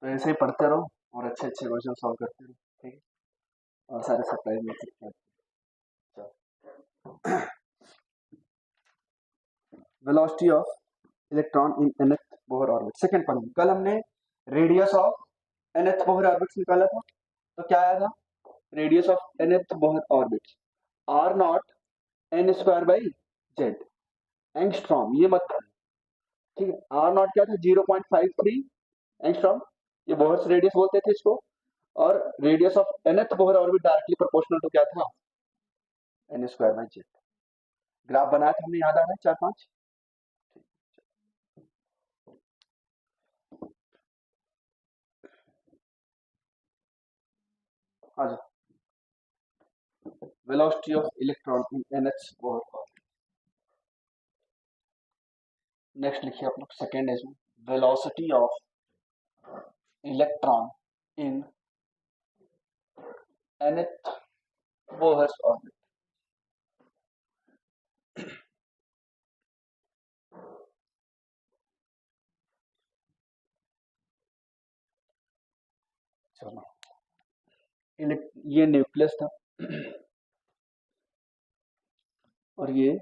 तो ऐसे ही पढ़ते रहो और अच्छे अच्छे क्वेश्चन सॉल्व करते रहो, ठीक है, और सारे सरप्राइज मिल सकते हैं। Velocity of electron in nth Bohr orbit, second point. कल हमने radius of nth Bohr orbit निकाला था, तो क्या आया था? Radius of nth Bohr orbit r naught n square by z angstrom, ये मत करना, ठीक है। आर नॉट क्या था? 0.53 एंगस्ट्रॉम, ये बोहर्स रेडियस बोलते थे इसको, और radius of nth Bohr orbit directly proportional to क्या था? N square by z. Graph बनाया था हमने, याद आ रहा है? 4-5। हाँ, velocity of electron in nth Bohr orbit. Next लिखिए आप लोग सेकेंड है इसमें, velocity of electron in nth Bohr orbit. चलो, ये न्यूक्लियस था और ये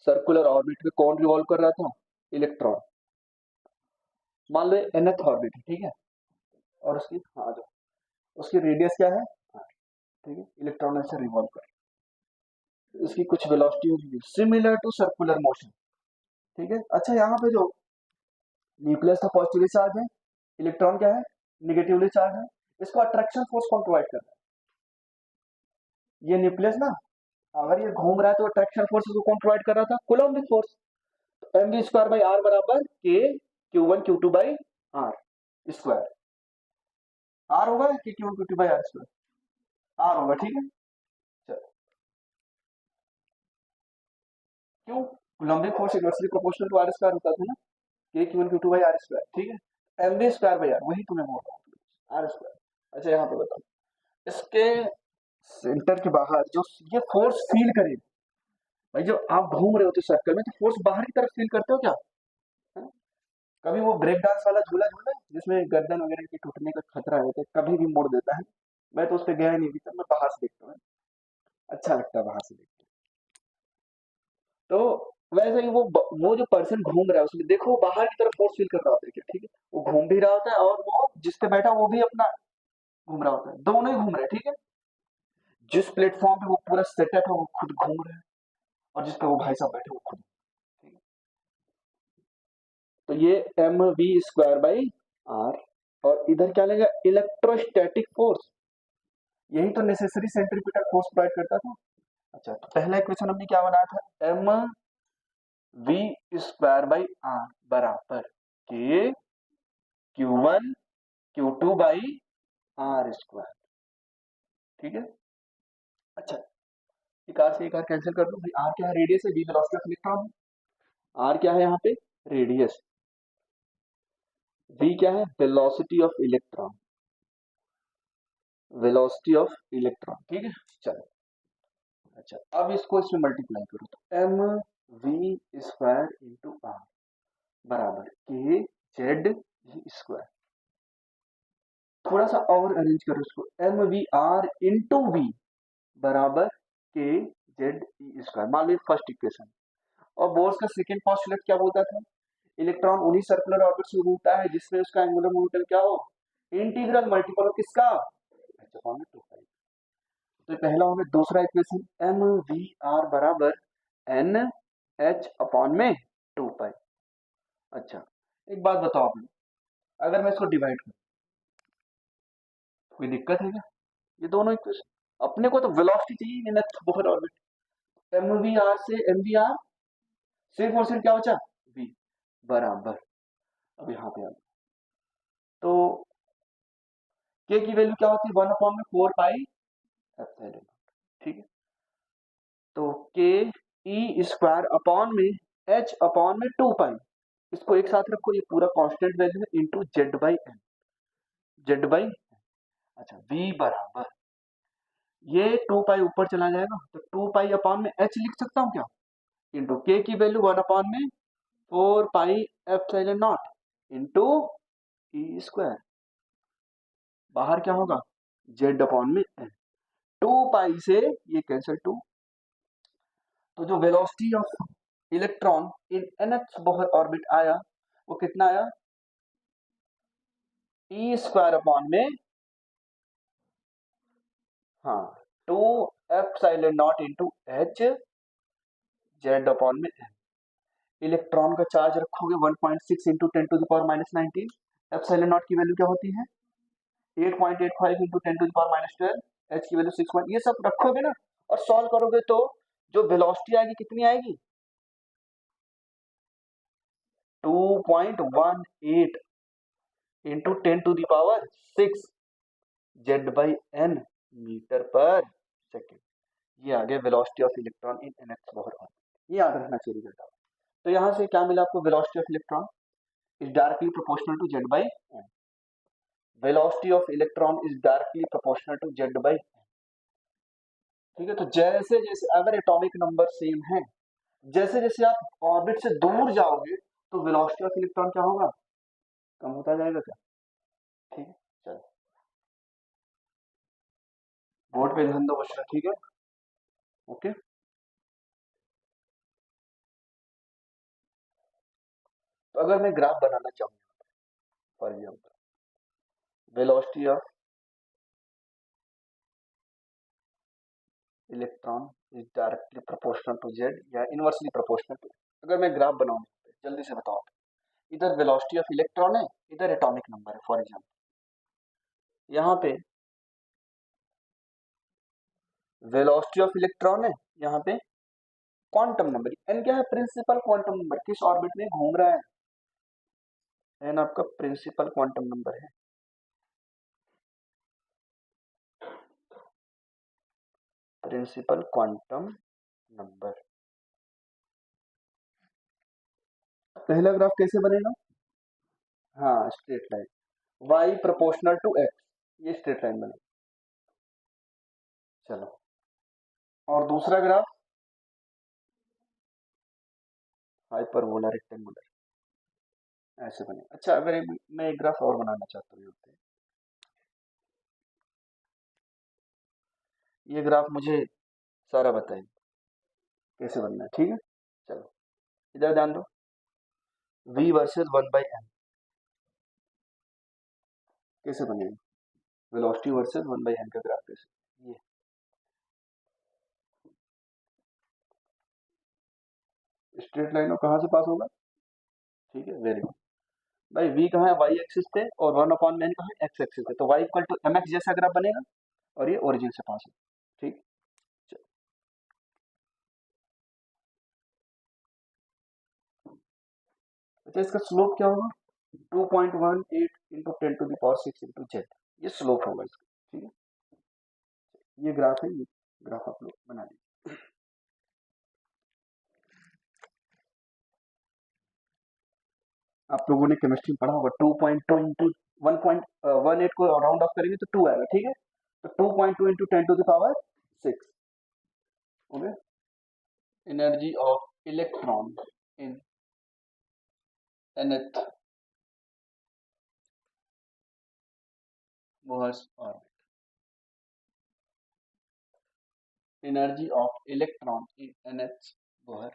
सर्कुलर ऑर्बिट में कौन रिवॉल्व कर रहा था? इलेक्ट्रॉन। मान लो nth ऑर्बिट है, ठीक है, और उसकी, हाँ, जो उसकी रेडियस क्या है? ठीक है, इलेक्ट्रॉन ऐसे रिवॉल्व कर, इसकी कुछ वेलोसिटी होगी सिमिलर टू सर्कुलर मोशन, ठीक है। अच्छा, यहाँ पे जो न्यूक्लियस था पॉजिटिवली चार्ज है, इलेक्ट्रॉन क्या है? निगेटिवली चार्ज है। इसको अट्रैक्शन फोर्स कौन प्रोवाइड कर रहा है? ये न्यूक्लियस ना, अगर ये घूम रहा है तो अट्रैक्शन फोर्स इसको कौन प्रोवाइड कर रहा था? Coulombic force. तो M we square by are बराबर के Q1 Q2 by r square. Are होगा कि Q1 Q2 by r square? Are होगा, ठीक है। चलो, क्यों? Coulombic force inversely proportional to r square होता था ना, के Q1 Q2 by r square, ठीक है। M we square by r, वही तुम्हें बोल रहा हूँ, आर स्क्वायर। अच्छा, यहाँ पे बताओ, इसके सेंटर के बाहर जो ये फोर्स फील करेगा, भाई जो आप घूम रहे होते सर्कल में, तो फोर्स बाहर की तरफ फील करते हो क्या? है? कभी वो ब्रेक डांस वाला झूला झूला है जिसमें गर्दन वगैरह के टूटने का खतरा रहता है, कभी भी मोड़ देता है। मैं तो उस पर गया ही नहीं अभी तक, मैं बाहर से देखता हूँ, अच्छा लगता है बाहर से देखते। तो वैसे ही वो जो पर्सन घूम रहा है उसमें देखो, वो बाहर की तरफ फोर्स फील कर रहा होता है क्या? ठीक है, वो घूम भी रहा होता है और वो जिस पे बैठा वो भी अपना घूम रहा होता है, दोनों ही घूम रहे हैं, ठीक है। जिस प्लेटफॉर्म पे वो पूरा सेटअप है वो खुद घूम रहा है, और जिस पे वो भाई साहब बैठे वो खुद, ठीक है। तो ये m we square by r, और इधर क्या लगेगा? इलेक्ट्रोस्टैटिक फोर्स, यही तो नेसेसरी सेंट्रीपिटल फोर्स प्रोवाइड करता था। अच्छा, तो पहला इक्वेशन हमने क्या बनाया था? M we square by are बराबर के Q1 Q2 by r square, ठीक है। अच्छा, एक आर से एक आर कैंसिल कर दो भाई, आर क्या है? रेडियस है, v velocity of electron, r क्या है यहाँ पे? रेडियस, वी क्या है? Velocity of electron, velocity of electron, ठीक है। चलो, अच्छा, अब इसको इसमें मल्टीप्लाई करो, तो M we square into r बराबर के जेड स्क्वायर। थोड़ा सा और अरेंज करो इसको, m v r into v बराबर के जेड स्क्वायर, मान लीजिए फर्स्ट इक्वेशन। और बोर्स का सेकेंड पॉस्टुलेट क्या बोलता था? इलेक्ट्रॉन उन्हीं सर्कुलर ऑर्बिट से घूमता है जिसमें उसका एंगुलर मोमेंटम क्या हो? इंटीग्रल मल्टीपल हो किसका? तो पहला हमें दूसरा इक्वेशन, एम वी आर बराबर एन एच अपॉन में 2 पाई। अच्छा, एक बात बताओ आप लोग, अगर मैं इसको डिवाइड करूं, कोई दिक्कत है क्या? ये दोनों इक्वेशन अपने को तो वेलोसिटी चाहिए nth Bohr orbit, m v r से एम वी आर, सिर्फ और सिर्फ क्या बचा? वी बराबर, अब यहाँ पे आ गया। तो के की वैल्यू क्या होती है? 1/4 पाई एप्सिलॉन, ठीक है। तो के ई स्क्वायर अपॉन में एच अपॉन में 2 पाई, इसको एक साथ रखो, ये पूरा कांस्टेंट वैल्यू है, into z by n, z by. अच्छा, वी बराबर, ये 2 पाई ऊपर चला जाएगा तो 2 पाई अपॉन में एच लिख सकता हूँ क्या? इंटू के की value 1/4 pi epsilon not, into e square, बाहर क्या होगा जेड अपॉन में एन, 2 पाई से ये कैंसिल 2, तो जो velocity of electron in nth Bohr orbit आया वो कितना आया, ई स्क्वायर अपॉन में, हाँ, 2 epsilon not into H Z upon में एन। इलेक्ट्रॉन का चार्ज रखोगे 1.6 इंटू 10⁻⁻19, एप्सिलॉन नॉट की वैल्यू क्या होती है 8.85 इंटू 10⁻12, एच की वैल्यू 6, ये सब रखोगे ना और सॉल्व करोगे तो जो वेलोसिटी आएगी कितनी आएगी 2.18 into 10⁻6 z by n metre पर सेकेंड। ये आ गया velocity of electron in nth Bohr orbit, ये याद रखना चाहिए रिजल्ट। तो यहाँ से क्या मिला आपको, velocity of electron is directly proportional to Z by n, velocity of electron is directly proportional to Z by, ठीक है। तो जैसे जैसे अगर एटॉमिक नंबर सेम है, जैसे जैसे आप ऑर्बिट से दूर जाओगे तो वेलोसिटी ऑफ इलेक्ट्रॉन क्या होगा, कम होता जाएगा क्या, ठीक है। चलो बोर्ड पे ध्यान दो बच्चा, ठीक है, ओके। तो अगर मैं ग्राफ बनाना चाहूँ, for example velocity of electron is directly proportional to z या इनवर्सली प्रोपोर्शनल टू, अगर मैं ग्राफ बनाऊँ जल्दी से बताओ, इधर वेलोसिटी ऑफ इलेक्ट्रॉन है, इधर एटॉमिक नंबर है, फॉर एग्जाम्पल यहाँ पे वेलोसिटी ऑफ इलेक्ट्रॉन है, यहाँ पे क्वांटम नंबर एन क्या है, प्रिंसिपल क्वांटम नंबर, किस ऑर्बिट में घूम रहा है, एन आपका प्रिंसिपल क्वांटम नंबर है, प्रिंसिपल क्वांटम नंबर। पहला ग्राफ कैसे बनेगा, हाँ straight line, y proportional to x, ये स्ट्रेट लाइन बनेगा। चलो और दूसरा ग्राफ हाइपरबोला रेक्टेंगुलर, ऐसे बने। अच्छा अगर मैं एक ग्राफ और बनाना चाहता हूँ, ये ग्राफ मुझे सारा बताइए कैसे बनना है, ठीक है। चलो इधर ध्यान दो, v वर्सेस 1/n कैसे बनेगा, वेलोसिटी वर्सेस 1/n का ग्राफ कैसे, ये स्ट्रेट लाइन और कहाँ से पास होगा, ठीक है, वेरी गुड। भाई v कहाँ है, y एक्सिस पे, और 1/n कहाँ है, x एक्सिस पे, तो y इक्वल टू mx जैसा ग्राफ बनेगा और ये ओरिजिन से पास है, ठीक। अच्छा इसका स्लोप क्या होगा, 2.18 इंटू 10⁻6 इंटू जेड, ये स्लोप होगा इसका, ठीक है। ये ग्राफ है, ये ग्राफ आप लोग बना लीजिए। आप लोगों ने केमिस्ट्री में पढ़ा होगा 2.2 इंटू 1.18 को राउंड ऑफ करेंगे तो 2 आएगा, ठीक है। तो 2.2 into 10⁻6, okay. Energy of electron in nth Bohr's orbit, energy of electron in nth Bohr.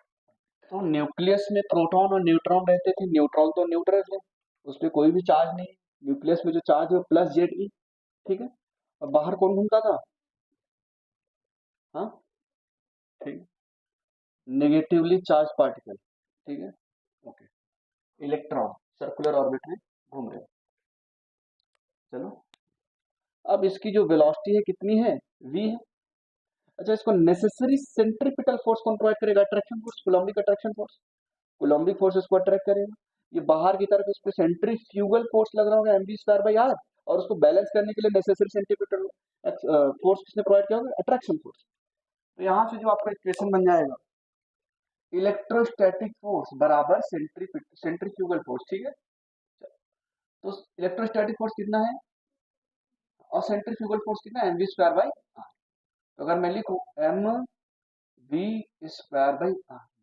तो न्यूक्लियस में प्रोटॉन और न्यूट्रॉन रहते थे, न्यूट्रॉन तो न्यूट्रल है, उस पर कोई भी चार्ज नहीं, न्यूक्लियस में जो चार्ज है वो प्लस जेड ई, ठीक है। और बाहर कौन घूमता था, हाँ ठीक, नेगेटिवली चार्ज पार्टिकल, ठीक है, ओके। इलेक्ट्रॉन सर्कुलर ऑर्बिट में घूम रहे हैं। चलो अब इसकी जो वेलोसिटी है कितनी है, v है। अच्छा इसको नेसेसरी सेंट्रीपिटल फोर्स कौन प्रोवाइड करेगा, attraction force, coulombic attraction force, coulombic force इसको अट्रैक्ट करेगा। ये बाहर की तरफ इस पे सेंट्रीफ्यूगल फोर्स लग रहा होगा mv²r, और उसको बैलेंस करने के लिए नेसेसरी सेंट्रीपिटल फोर्स किसने प्रोवाइड किया होगा, अट्रैक्शन फोर्स। तो यहाँ से जो आपका इक्वेशन बन जाएगा, इलेक्ट्रोस्टैटिक फोर्स बराबर सेंट्रीफ्यूगल फोर्स, ठीक है। तो इलेक्ट्रोस्टैटिक फोर्स कितना है और सेंट्रीफ्यूगल फोर्स कितना है, mv²r। तो अगर मैं लिखूं mv²r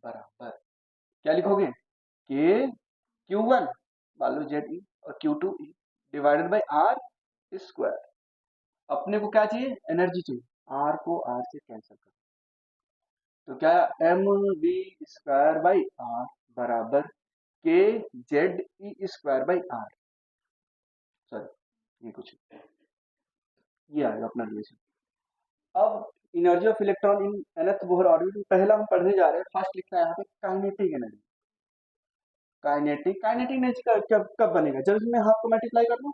बराबर क्या लिखोगे, k q1 मान लो जेड ई और q two e divided by r square. अपने को क्या चाहिए, एनर्जी चाहिए, आर को आर से कैंसिल कर, तो क्या m we square by are बराबर k Z E square by r, sorry ये कुछ, ये आएगा अपना रिलेशन। अब energy of electron in nth Bohr orbit, पहला हम पढ़ने जा रहे हैं, फर्स्ट लिखना है यहाँ पे काइनेटिक एनर्जी। काइनेटिक एनर्जी कब कब बनेगा, जब इसमें हाफ को मल्टीप्लाई कर लो,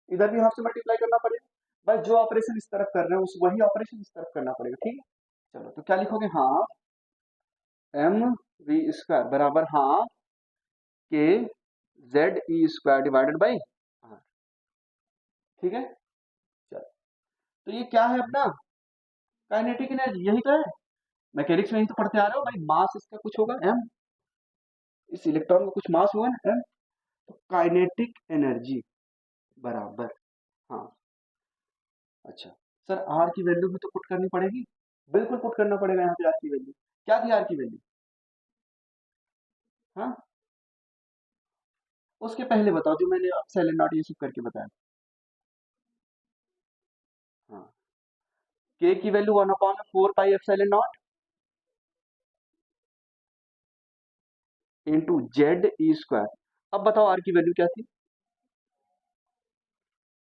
इधर भी हाफ से मल्टीप्लाई करना पड़ेगा, बस जो ऑपरेशन इस तरफ कर रहे हैं उस वही ऑपरेशन इस तरफ करना पड़ेगा, ठीक है। चलो तो क्या लिखोगे, हाफ एम वी स्क्वायर बराबर half k Z E square divided by r, ठीक है। चलो तो ये क्या है अपना काइनेटिक एनर्जी, यही तो है, मैकेनिक्स में ही तो पढ़ते आ रहे हो भाई, मास इसका कुछ होगा एम, इस इलेक्ट्रॉन का कुछ मास होगा ना एम, तो काइनेटिक एनर्जी बराबर, हाँ अच्छा सर आर की वैल्यू भी तो पुट करनी पड़ेगी, बिल्कुल पुट करना पड़ेगा यहाँ पे आर की वैल्यू, क्या थी आर की वैल्यू, हाँ उसके पहले बताओ जो मैंने एप्सिलॉन नॉट ये सब करके बताया, हाँ के की value 1/4 pi epsilon not into Z E square. अब बताओ आर की वैल्यू क्या थी,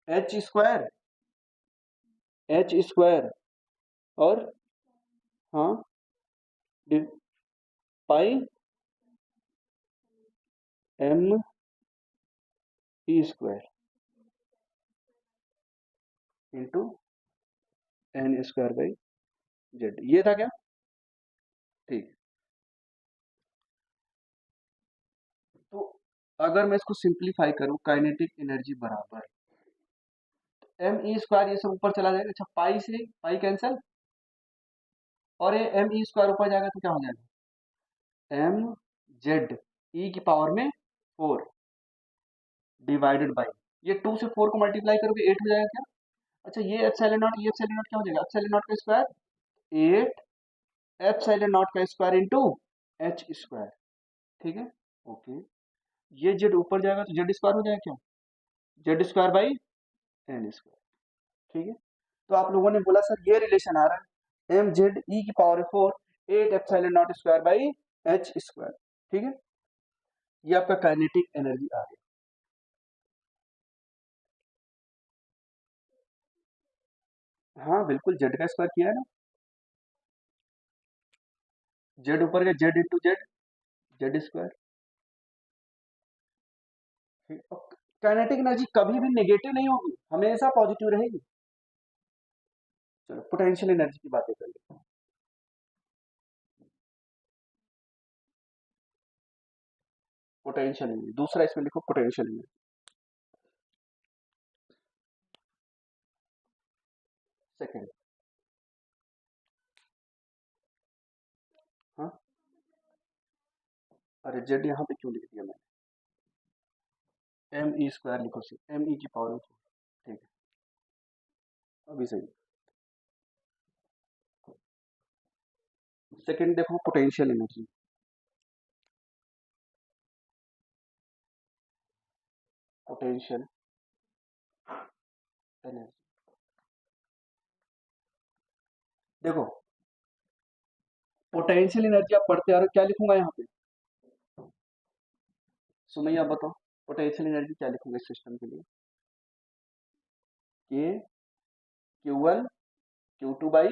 एच स्क्वायर, एच स्क्वायर और हाँ pi M E square into N square by Z, ये था क्या, ठीक। तो अगर मैं इसको सिंप्लीफाई करूं, काइनेटिक एनर्जी बराबर एम ई स्क्वायर, ये सब ऊपर चला जाएगा, अच्छा पाई से पाई कैंसिल, और ये एम ई स्क्वायर ऊपर जाएगा तो क्या हो जाएगा, एम जेड ई की पावर में 4 डिवाइडेड बाई, ये 2 से 4 को मल्टीप्लाई करोगे 8 हो जाएगा क्या, अच्छा ये एप्सिलॉन नॉट, ये एप्सिलॉन नॉट क्या हो जाएगा, एप्सिलॉन नॉट का स्क्वायर 8 एप्सिलॉन नॉट का स्क्वायर इंटू एच स्क्वायर, ठीक है ओके। ये जेड ऊपर जाएगा तो जेड स्क्वायर हो जाएगा क्या, z square by N square, ठीक है। तो आप लोगों ने बोला सर ये रिलेशन आ रहा है एम जेड ई की power 4 8 epsilon naught square by H square, ठीक है, ये आपका काइनेटिक एनर्जी आ गया। हाँ बिल्कुल जेड का स्क्वायर किया है ना, जेड ऊपर गया Z into Z, Z square, kinetic energy कभी भी नेगेटिव नहीं होगी, हमेशा पॉजिटिव रहेगी। चलो पोटेंशियल एनर्जी की बातें कर लेते हैं, पोटेंशियल एनर्जी दूसरा इसमें लिखो पोटेंशियल एनर्जी, सेकेंड, हाँ अरे जेड यहाँ पे क्यों लिख दिया मैंने, एम ई स्क्वायर लिखो, सिर्फ एम ई की पावर, ठीक है अभी सही। सेकेंड देखो पोटेंशियल एनर्जी, पोटेंशियल एनर्जी देखो, पोटेंशियल एनर्जी आप पढ़ते आ रहे हो, क्या लिखूंगा यहाँ पे, सुमैया आप बताओ पोटेंशियल एनर्जी क्या लिखूंगा इस सिस्टम के लिए, k q one q two by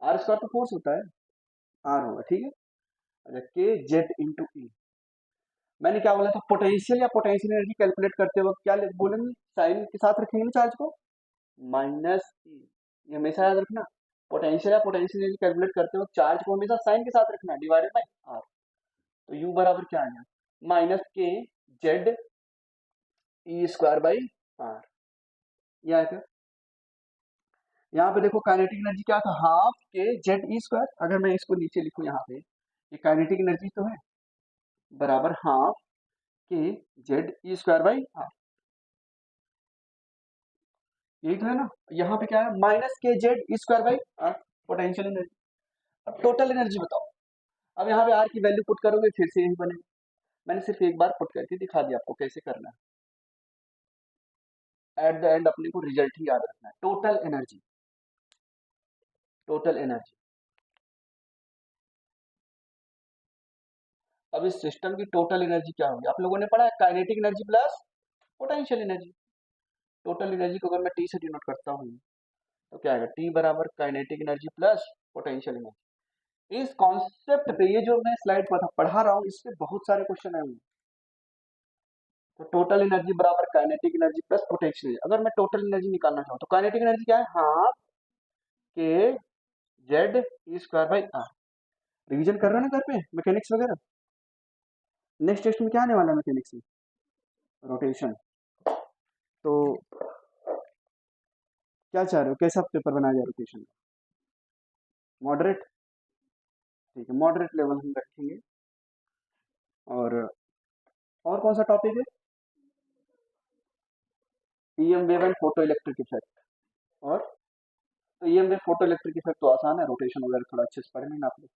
r square तो फोर्स होता है, आर होगा, ठीक है। अच्छा के जेड इंटू ई, मैंने क्या बोला था, पोटेंशियल या पोटेंशियल एनर्जी कैलकुलेट करते वक्त क्या बोलेंगे, साइन के साथ रखेंगे ना चार्ज को, माइनस ई, ये हमेशा याद रखना, पोटेंशियल या पोटेंशियल एनर्जी कैलकुलेट करते वक्त चार्ज को हमेशा साइन के साथ रखना, डिवाइडेड बाई आर, तो यू बराबर क्या आ गया, माइनस के Z E square by r, ये आया क्या। यहाँ पे देखो काइनेटिक एनर्जी क्या था, half k Z E square, अगर मैं इसको नीचे लिखूं यहाँ पे, ये काइनेटिक एनर्जी तो है, बराबर half k Z E square by r, यही तो है ना। यहाँ पे क्या है, माइनस के Z E square by r, potential energy. अब टोटल एनर्जी बताओ, अब यहाँ पे आर की वैल्यू पुट करोगे फिर से यही बनेगा, मैंने सिर्फ एक बार पुट करके दिखा दिया आपको कैसे करना है। एट द एंड अपने को रिजल्ट ही याद रखना है। Total energy, total energy. अब इस सिस्टम की टोटल एनर्जी क्या होगी? आप लोगों ने पढ़ा है kinetic energy plus potential energy. Total energy को अगर मैं टी से डिनोट करता हूँ तो क्या आएगा? टी बराबर kinetic energy plus potential energy. इस कॉन्सेप्ट पे ये जो मैं स्लाइड पढ़ा रहा हूँ इस पे बहुत सारे क्वेश्चन आए हुए हैं। तो टोटल एनर्जी बराबर kinetic energy plus potential energy. अगर मैं टोटल एनर्जी निकालना चाहूँ तो काइनेटिक एनर्जी क्या है? Half k Z E square by r. Revision कर रहे हो ना घर पे मैकेनिक्स वगैरह? नेक्स्ट टेस्ट में क्या आने वाला है मैकेनिक्स में? रोटेशन। तो क्या चाह रहे हो, कैसा पेपर बनाया जाए रोटेशन का? मॉडरेट, ठीक है, मॉडरेट लेवल हम रखेंगे। और कौन सा टॉपिक है? EM wave and photo electric effect. और तो EM wave photo electric effect तो आसान है, रोटेशन वगैरह थोड़ा अच्छे से पढ़ लेना आप लोग।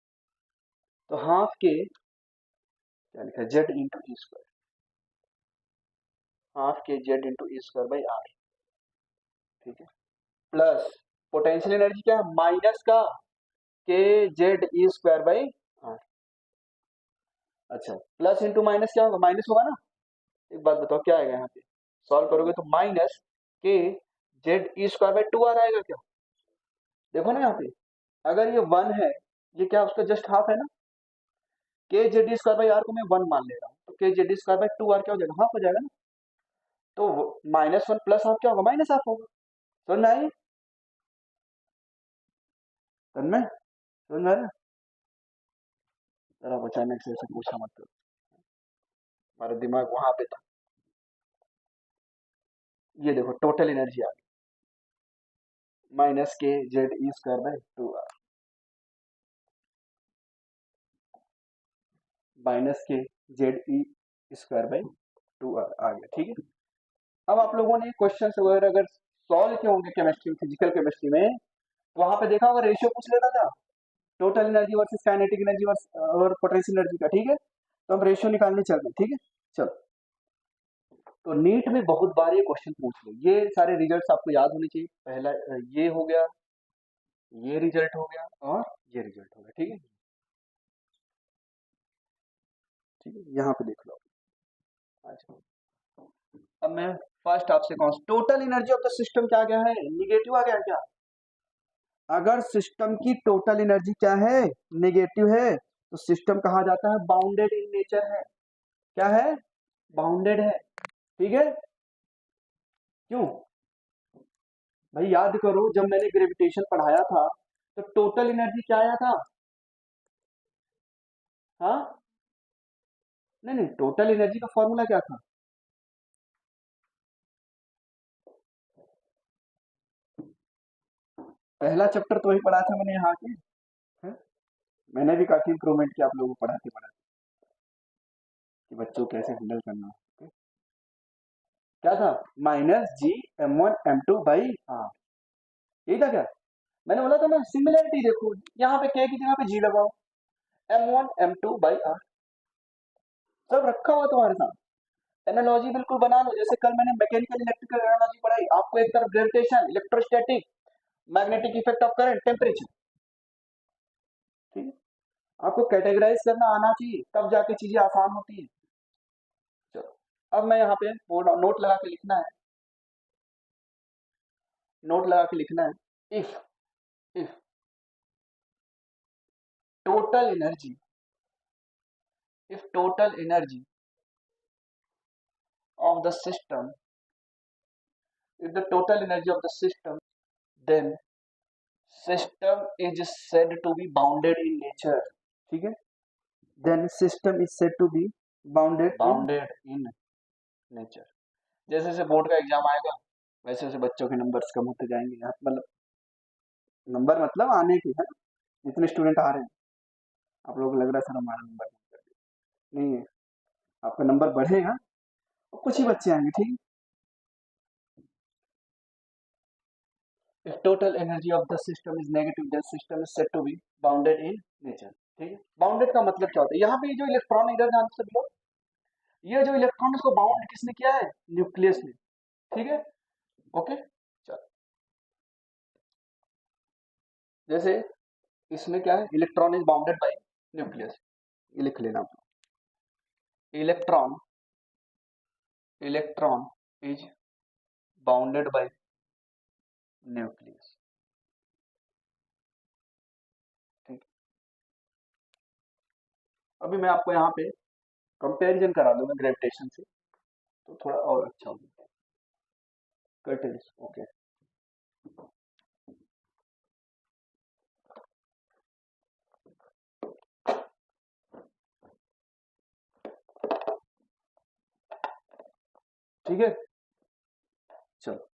तो हाफ के क्या लिखा है? Z into e square, half k z into e square by r, ठीक है, प्लस पोटेंशियल एनर्जी क्या है? माइनस का k Z E square by r. अच्छा, प्लस इंटू माइनस क्या होगा? माइनस होगा ना। एक बात बताओ क्या आएगा यहाँ पे? सॉल्व करोगे तो माइनस के Z E square by two r आएगा क्या? देखो ना यहाँ पे, अगर ये वन है, ये क्या उसका जस्ट हाफ है ना। के जेड स्क्वायर बाई आर को मैं वन मान ले रहा हूँ, तो k z square by two r क्या हो जाएगा? हाफ हो जाएगा ना। तो माइनस वन प्लस हाफ क्या होगा? माइनस हाफ होगा। समझ में आई? समझ में, समझ में आ रहा है? जरा अचानक से ऐसे पूछा मत करो, हमारा दिमाग वहां पे था। ये देखो टोटल एनर्जी आ गई, माइनस के Z E square by two R, minus के Z E square by two R आ गया, ठीक है। अब आप लोगों ने क्वेश्चन वगैरह अगर सॉल्व किए होंगे केमिस्ट्री, फिजिकल केमिस्ट्री में, तो वहां पे देखा होगा रेशियो पूछ लेता था total energy versus kinetic energy और पोटेंशियल एनर्जी का, ठीक है। तो हम रेशियो निकालने चल रहे हैं, ठीक है। चलो, तो नीट में बहुत बार ये क्वेश्चन पूछ लो, ये सारे रिजल्ट्स आपको याद होने चाहिए। पहला ये हो गया, ये रिजल्ट हो गया और ये रिजल्ट हो गया, ठीक है। ठीक है, यहाँ पे देख लो। अच्छा, अब मैं फर्स्ट आपसे कौन total energy of the system क्या क्या है? निगेटिव आ गया क्या? अगर सिस्टम की टोटल एनर्जी क्या है? नेगेटिव है, तो सिस्टम कहा जाता है बाउंडेड इन नेचर है। क्या है? बाउंडेड है, ठीक है। क्यों भाई? याद करो जब मैंने ग्रेविटेशन पढ़ाया था तो टोटल एनर्जी क्या आया था? हाँ, नहीं नहीं, टोटल एनर्जी का फॉर्मूला क्या था? पहला चैप्टर तो वही पढ़ा था मैंने यहाँ के, है? मैंने भी काफी इंप्रूवमेंट किया आप लोगों को पढ़ाते पढ़ाते कि बच्चों को कैसे हैंडल करना है। क्या था? Minus g m one m two by r, यही था क्या? मैंने बोला था ना सिमिलरिटी देखो, यहाँ पे के की जगह पे जी लगाओ, m one m two by r, सब रखा हुआ तुम्हारे साथ। एनालॉजी बिल्कुल बना लो, जैसे कल मैंने मैकेनिकल इलेक्ट्रिकल एनालॉजी पढ़ाई आपको, एक तरफ gravitation, electrostatic, magnetic effect of current, temperature, ठीक है। आपको कैटेगराइज करना आना चाहिए, तब जाके चीजें आसान होती है। चलो, अब मैं यहाँ पे नोट लगा के लिखना है, नोट लगा के लिखना है। If total energy, if total energy of the system, if the total energy of the system, then system is said to be bounded in nature, ठीक है। then system is said to be bounded in nature। जैसे जैसे board का exam आएगा वैसे वैसे बच्चों के नंबर्स कम होते जाएंगे, यहाँ मतलब नंबर मतलब आने के है, जितने स्टूडेंट आ रहे हैं। आप लोग लग रहा है सर हमारा नंबर नहीं है, आपका नंबर बढ़ेगा और कुछ ही बच्चे आएंगे, ठीक है। If total energy of the system is negative, then system is said to be bounded in nature, ठीक है। बाउंडेड का मतलब क्या होता है? यहाँ पे जो इलेक्ट्रॉन इधर जानते सब लोग, ये जो इलेक्ट्रॉन इसको बाउंड किसने किया है, न्यूक्लियस ने, ठीक है, ओके। चलो जैसे इसमें क्या है, electron is bounded by nucleus, ये लिख लेना आप, electron electron is bounded by nucleus, ठीक। अभी मैं आपको यहाँ पे कंपैरिजन करा दूंगा ग्रेविटेशन से, तो थोड़ा और अच्छा होगा, करते ओके। ठीक है, चलो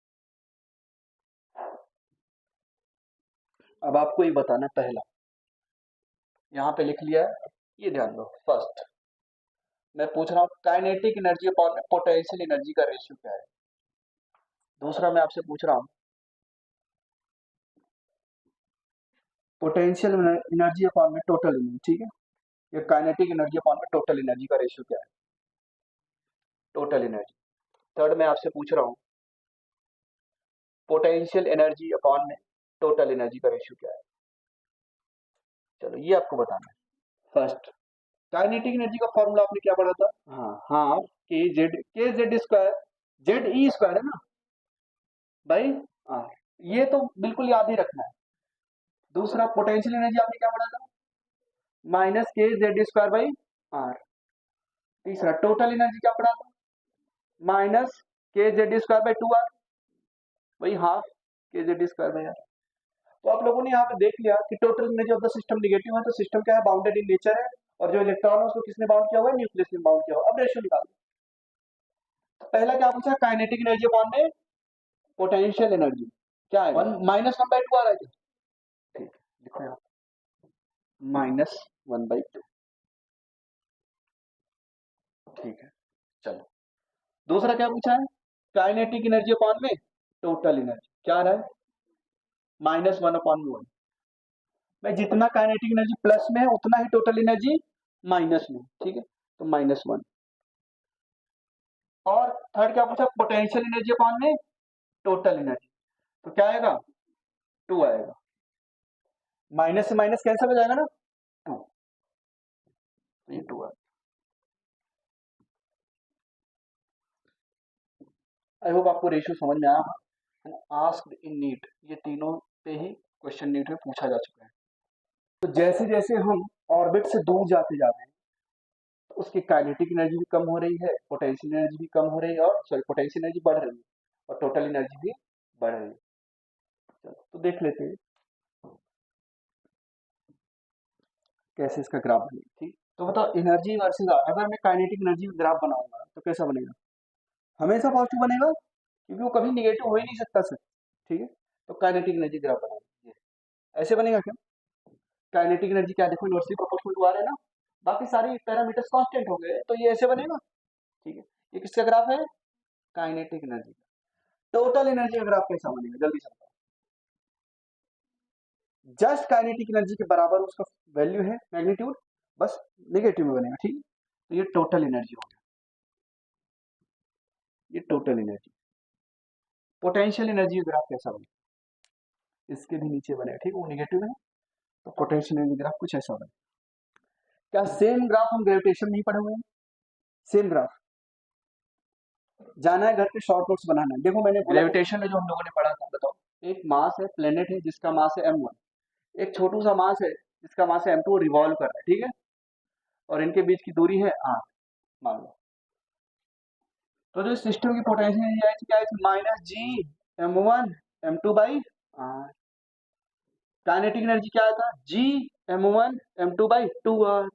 अब आपको ये बताना, पहला यहाँ पे लिख लिया है, ये ध्यान दो। फर्स्ट मैं पूछ रहा हूँ kinetic energy upon potential energy का रेशियो क्या है। दूसरा मैं आपसे पूछ रहा हूँ पोटेंशियल एनर्जी अपॉन में टोटल एनर्जी, ठीक है, ये काइनेटिक एनर्जी अपॉन में टोटल एनर्जी का रेशियो क्या है, टोटल एनर्जी। थर्ड मैं आपसे पूछ रहा हूँ पोटेंशियल एनर्जी अपॉन में टोटल एनर्जी का रेशियो क्या है। चलो ये आपको बताना है। फर्स्ट काइनेटिक एनर्जी का फॉर्मूला आपने क्या पढ़ा था, हाँ हाँ, के z square, Z E square है ना भाई, हाँ, ये तो बिल्कुल याद ही रखना है। दूसरा पोटेंशियल एनर्जी आपने क्या पढ़ा था, माइनस के जेड स्क्वायर बाई आर। तीसरा टोटल एनर्जी क्या पढ़ा था, माइनस के z square by two r, वही half k z square by r. तो आप लोगों ने यहाँ पे देख लिया कि total energy of the system negative है, तो सिस्टम क्या है, बाउंडेड इन नेचर है, और जो इलेक्ट्रॉन है उसको किसने बाउंड किया हुआ है, न्यूक्लियस ने बाउंड किया हुआ है। अब रेशियो निकालो। तो पहला क्या पूछा, काइनेटिक एनर्जी अपॉन में पोटेंशियल एनर्जी क्या है, one minus one by two आ रहा है क्या, ठीक है, लिखो यहाँ माइनस वन बाई टू, ठीक है। चलो दूसरा क्या पूछा है, काइनेटिक एनर्जी अपॉन में टोटल एनर्जी क्या आ रहा है, माइनस वन अपॉन वन। भाई जितना काइनेटिक एनर्जी प्लस में है उतना ही टोटल एनर्जी माइनस में, ठीक है, तो माइनस वन। और थर्ड क्या पूछा, पोटेंशियल एनर्जी अपॉन में टोटल एनर्जी, तो क्या आएगा, टू आएगा, माइनस से माइनस कैंसिल हो जाएगा ना, टू, तो ये टू आएगा। आई होप आपको रेशियो समझ में आया। आस्क्ड इन नीट, ये तीनों पे ही क्वेश्चन नीट में पूछा जा चुका है। तो जैसे जैसे हम ऑर्बिट से दूर जाते जा रहे हैं, तो उसकी काइनेटिक एनर्जी भी कम हो रही है, पोटेंशियल एनर्जी भी कम हो रही है, और सॉरी पोटेंशियल एनर्जी बढ़ रही है, और टोटल एनर्जी भी बढ़ रही है। चलो तो देख लेते हैं कैसे इसका ग्राफ बनेगा, ठीक। तो बताओ एनर्जी वर्सेस आर, अगर मैं काइनेटिक एनर्जी ग्राफ बनाऊंगा तो कैसा बनेगा, हमेशा पॉजिटिव बनेगा, क्योंकि वो कभी निगेटिव हो ही नहीं सकता सर, ठीक है। तो काइनेटिक एनर्जी ग्राफ बनाएंगे, ऐसे बनेगा क्या, काइनेटिक एनर्जी क्या, देखो इनवर्सली प्रोपोर्शनल टू आर है ना, बाकी सारी पैरामीटर्स कांस्टेंट हो गए, तो ये ऐसे बनेगा, ठीक है। ये किसका ग्राफ है, काइनेटिक एनर्जी। टोटल एनर्जी का ग्राफ कैसा बनेगा, जल्दी से बताओ। जस्ट काइनेटिक एनर्जी के बराबर उसका वैल्यू है, मैग्नीट्यूड, बस नेगेटिव में बनेगा, ठीक है। तो ये टोटल एनर्जी हो गया, ये टोटल एनर्जी। पोटेंशियल एनर्जी का ग्राफ कैसा बनेगा, इसके भी नीचे बनेगा, ठीक है, वो नेगेटिव है, तो पोटेंशियल एनर्जी ग्राफ कुछ ऐसा बनेगा। क्या सेम ग्राफ हम ग्रेविटेशन नहीं पढ़े हुए हैं, सेम ग्राफ जाना है घर पे शॉर्ट नोट्स बनाना है। देखो मैंने ग्रेविटेशन में जो हम लोगों ने पढ़ा था, बताओ, एक मास है, प्लेनेट है जिसका मास है m1, एक छोटू सा मास है जिसका मास है m2, रिवॉल्व कर रहा है, ठीक है, और इनके बीच की दूरी है r, मान लो। तो जो सिस्टम की पोटेंशियल एनर्जी आई थी क्या आई थी, minus g m1 m2 by r। Kinetic energy क्या आया था, जी m1 m2 by 2r।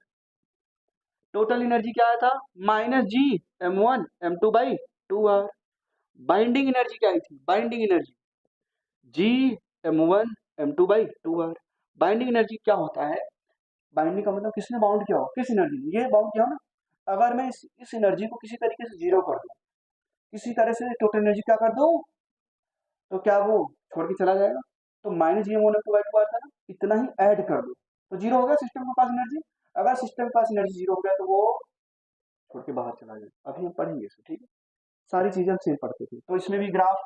Total energy क्या आया था, minus g m1 m2 by 2r। Binding energy क्या आई थी, binding energy g m1 m2 by 2r। Binding energy क्या होता है, बाइंडिंग का मतलब किसने बाउंड किया हो, किस एनर्जी ने, ये बाउंड किया हो ना। अगर मैं इस एनर्जी को किसी तरीके से जीरो कर दूं, किसी तरह से टोटल एनर्जी क्या कर दूं, तो क्या वो छोड़ के चला जाएगा, तो minus g m1 m2 by 2 आता है ना, इतना ही ऐड कर दो तो जीरो हो गया सिस्टम के पास एनर्जी। अगर सिस्टम के पास एनर्जी जीरो हो गया तो वो छोड़ के बाहर चला जाए। अभी हम पढ़ेंगे इसको, ठीक है। सारी चीजें हम सेम पढ़ते थे, तो इसमें भी ग्राफ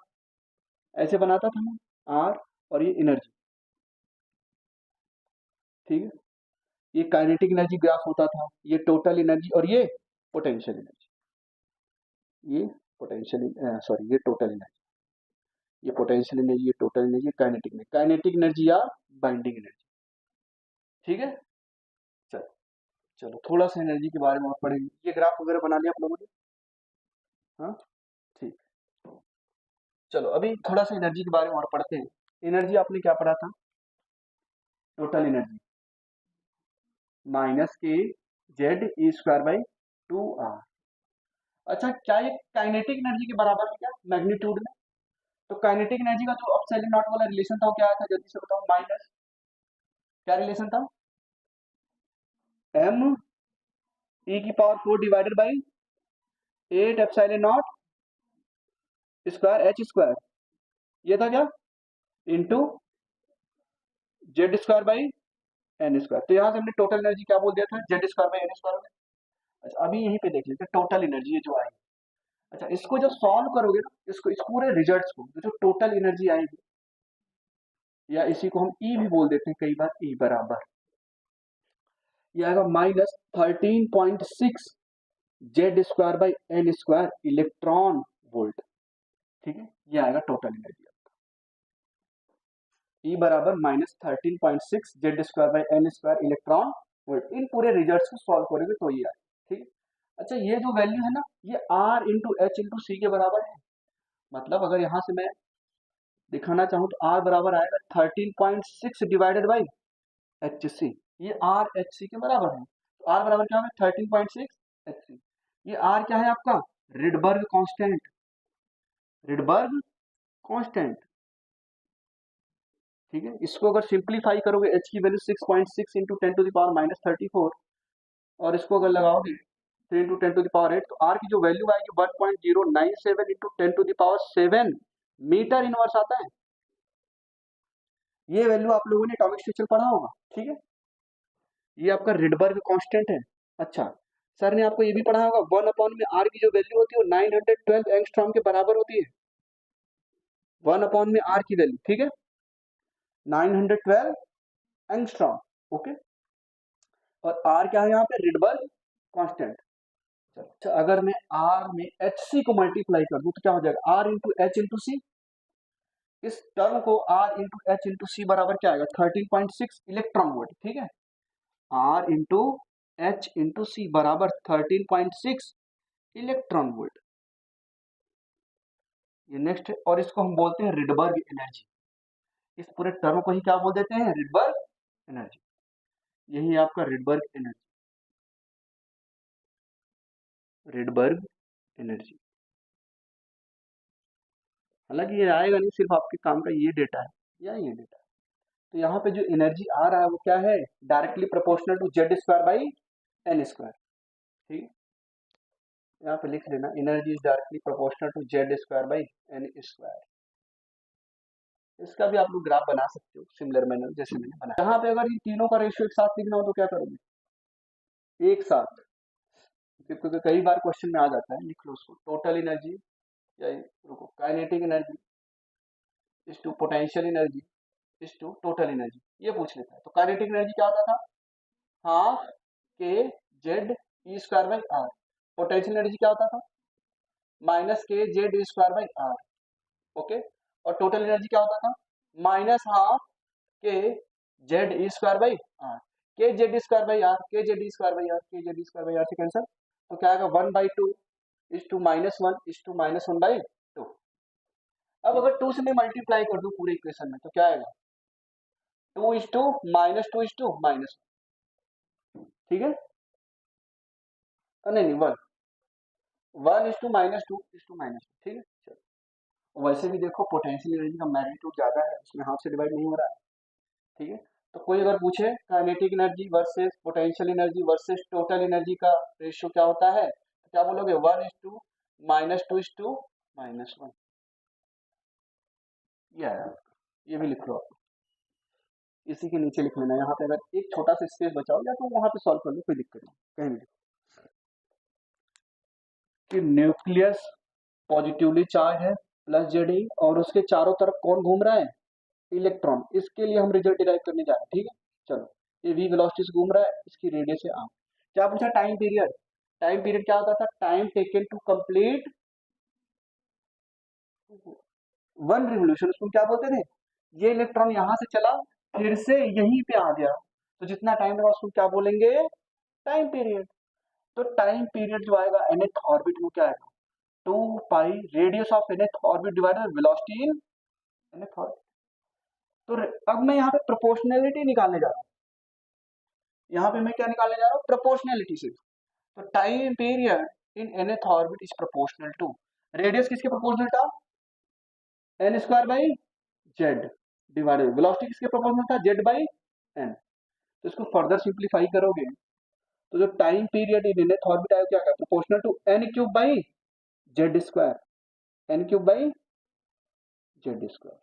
ऐसे बनाता था ना, आर और ये एनर्जी, ठीक है। ये काइनेटिक एनर्जी ग्राफ होता था, ये टोटल एनर्जी और ये पोटेंशियल एनर्जी, ये पोटेंशियल सॉरी ये टोटल एनर्जी, ये पोटेंशियल एनर्जी, ये टोटल एनर्जी, काइनेटिक एनर्जी या बाइंडिंग एनर्जी, ठीक है। चलो चलो थोड़ा सा एनर्जी के बारे में और पढ़ेंगे। ये ग्राफ वगैरह बना लिया आप लोगों ने? हाँ, ठीक। चलो अभी थोड़ा सा एनर्जी के बारे में और पढ़ते हैं। एनर्जी आपने क्या पढ़ा था? टोटल एनर्जी माइनस के Z E square by 2r। अच्छा, क्या ये काइनेटिक एनर्जी के बराबर है क्या मैग्नीट्यूड में? तो काइनेटिक एनर्जी का जो एप्सिलॉन नॉट वाला रिलेशन था वो क्या था, जल्दी से बताओ। माइनस क्या रिलेशन था? m e की power 4 divided by 8 epsilon naught square h square, ये था क्या, into z square by N square. तो यहाँ से हमने टोटल एनर्जी क्या बोल दिया था, z square by N square. अच्छा अभी यहीं पे देख लेते हैं टोटल एनर्जी ये जो आई। अच्छा इसको जब सॉल्व करोगे ना, इसको इस पूरे रिजल्ट्स को, जो टोटल एनर्जी आएगी, या इसी को हम ई भी बोल देते हैं कई बार, ई बराबर ये आएगा -13.6 Z square by N square electron volt, ठीक है। ये आएगा टोटल एनर्जी। ई बराबर -13.6 Z square by N square electron volt. इन पूरे रिजल्ट्स को सॉल्व करोगे तो ये आए, ठीक है। अच्छा ये जो वैल्यू है ना, ये आर इंटू एच इंटू सी के बराबर है। मतलब अगर यहाँ से मैं दिखाना चाहूँ तो आर बराबर आएगा 13.6 डिवाइडेड बाई एच सी। ये आर एच सी के बराबर है, तो आर बराबर क्या है 13.6 एच सी। ये आर क्या है आपका, रिडबर्ग कांस्टेंट, रिडबर्ग कांस्टेंट, ठीक है। इसको अगर सिंप्लीफाई करोगे, एच की value 6.6 into 10 to the power -34, और इसको अगर लगाओगे 3 इंटू 10 टू द पावर 8, तो आर की जो वैल्यू आएगी 1.097 into 10 to the power 7 metre inverse आता है। ये वैल्यू आप लोगों ने एटॉमिक स्ट्रक्चर पढ़ा होगा, ठीक है। ये आपका रिडबर्ग कांस्टेंट है। अच्छा सर ने आपको ये भी पढ़ा होगा 1 अपॉन में आर की जो वैल्यू होती है वो 912 एंगस्ट्रॉम के बराबर होती है। 1 अपॉन में आर की वैल्यू, ठीक है, 912 एंगस्ट्रॉम, ओके। और आर क्या है यहाँ पे, रिडबर्ग कांस्टेंट। अच्छा अगर मैं आर में एच सी को मल्टीप्लाई कर दूं तो क्या हो जाएगा, आर इंटू एच इंटू सी। इस टर्म को आर इंटू एच इंटू सी बराबर क्या आएगा, 13.6 इलेक्ट्रॉन वोल्ट, ठीक है। आर इंटू एच इंटू सी बराबर 13.6 इलेक्ट्रॉन वोल्ट। ये नेक्स्ट है, और इसको हम बोलते हैं रिडबर्ग एनर्जी। इस पूरे टर्म को ही क्या बोल देते हैं, रिडबर्ग एनर्जी। यही आपका रिडबर्ग एनर्जी, रिडबर्ग एनर्जी। हालांकि ये आएगा नहीं, सिर्फ आपके काम का ये डेटा है या ये डेटा है। तो यहाँ पे जो एनर्जी आ रहा है वो क्या है, directly proportional to z square by N square, ठीक है। यहाँ पे लिख लेना, energy is directly proportional to z square by N square. इसका भी आप लोग ग्राफ बना सकते हो सिमिलर मैनर जैसे मैंने बनाया। यहाँ पे अगर इन तीनों का रेशियो एक साथ लिखना हो तो क्या करोगे, एक साथ, क्योंकि कई बार क्वेश्चन में आ जाता है, लिख लो उसको, टोटल एनर्जी या रुको kinetic energy is to potential energy is to total energy, ये पूछ लेता है। तो काइनेटिक एनर्जी क्या होता था, half k Z E square by r. Potential energy क्या होता था, माइनस के Z E square by r, okay. और टोटल एनर्जी क्या होता था, minus half k Z E square by r. K z square by r, k z square by r, k z square by r से cancel, तो क्या आएगा 1/2 is to -1 is to -1/2। अब अगर 2 से मैं मल्टीप्लाई कर दूं पूरे इक्वेशन में तो क्या आएगा, 2 इज टू -2 इज टू -1, ठीक है। नहीं नहीं 1 इज टू -2 इज टू -1, ठीक है। चलो वैसे भी देखो पोटेंशियल एनर्जी का मैग्नीट्यूड ज्यादा है, उसमें हाफ से डिवाइड नहीं हो रहा है, ठीक है। तो कोई अगर पूछे kinetic energy versus potential energy versus total energy का रेशियो क्या होता है, तो क्या बोलोगे, 1 इज टू -2 इज टू -1। ये आया, ये भी लिख लो आप, इसी के नीचे लिख लेना। यहाँ पे अगर एक छोटा सा स्पेस बचाओ या तो वहां पे सॉल्व कर लो, कोई दिक्कत नहीं, कहीं भी लिखो। कि न्यूक्लियस पॉजिटिवली चार्ज है प्लस जेड ई, और उसके चारों तरफ कौन घूम रहा है, इलेक्ट्रॉन। इसके लिए हम रिजल्ट डिराइव करने जा रहे हैं, ठीक है। चलो, ये वी वेलोसिटी से घूम रहा है, इसकी रेडियस है आर। क्या पूछा, टाइम पीरियड। टाइम पीरियड क्या होता था, time taken to complete one revolution, उसको क्या बोलते थे। ये इलेक्ट्रॉन यहां से चला, फिर से यहीं पे आ गया, तो जितना टाइम लगा उसको क्या बोलेंगे, टाइम पीरियड। तो टाइम पीरियड जो आएगा nth ऑर्बिट में क्या आएगा, 2 पाई radius of nth orbit divided by velocity in nth orbit. तो अब मैं यहाँ पे प्रोपोर्शनैलिटी निकालने जा रहा हूँ, यहाँ पे मैं क्या निकालने जा रहा हूँ, प्रोपोर्शनैलिटी से। तो time period in nth orbit is proportional to, radius किसके प्रोपोर्शनल था, n square by z divided, velocity किसके प्रोपोर्शनल था, जेड बाई एन। तो इसको फर्दर सिंप्लीफाई करोगे तो जो time period in nth orbit आएगा क्या, proportional to n cube by z square, n cube by z square.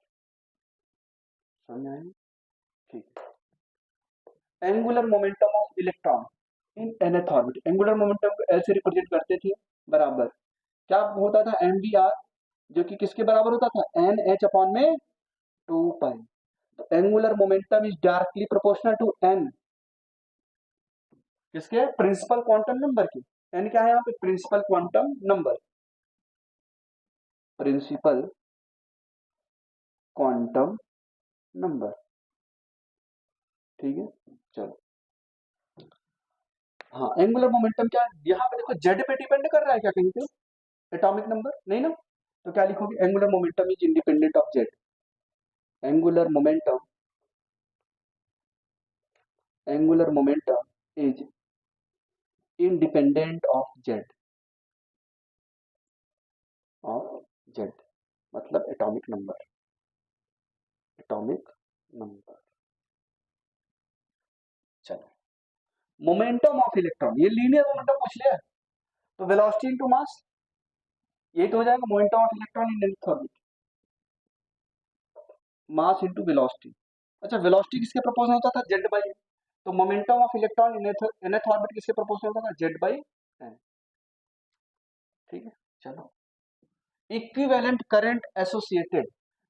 समझ आए, ठीक है। Angular momentum of electron in nth orbit, angular momentum को ऐसे रिप्रेजेंट करते थे, बराबर क्या होता था, एम वी आर, जो कि किसके बराबर होता था, एन एच अपॉन में 2 पाई। तो angular momentum is directly proportional to n, किसके, प्रिंसिपल क्वांटम नंबर की। एन क्या है यहाँ पे, principal quantum number, principal quantum number, ठीक है। चलो, हाँ, एंगुलर मोमेंटम क्या है यहाँ पे, देखो जेड पे डिपेंड कर रहा है क्या कहीं पे, एटॉमिक नंबर नहीं ना। तो क्या लिखोगे, angular momentum is independent of Z, angular momentum, angular momentum is independent of Z, of Z मतलब एटॉमिक नंबर, एटॉमिक नंबर। चलो, मोमेंटम ऑफ इलेक्ट्रॉन, ये लीनियर मोमेंटम पूछ लिया, तो वेलोसिटी इनटू मास, ये तो हो जाएगा momentum of electron in nth orbit, mass into velocity. अच्छा, वेलोसिटी किसके प्रोपोर्शनल होता था, जेड बाई एन। तो momentum of electron in nth orbit किसके प्रोपोर्शनल होता था, जेड बाई एन, ठीक है। चलो, इक्विवेलेंट करंट एसोसिएटेड,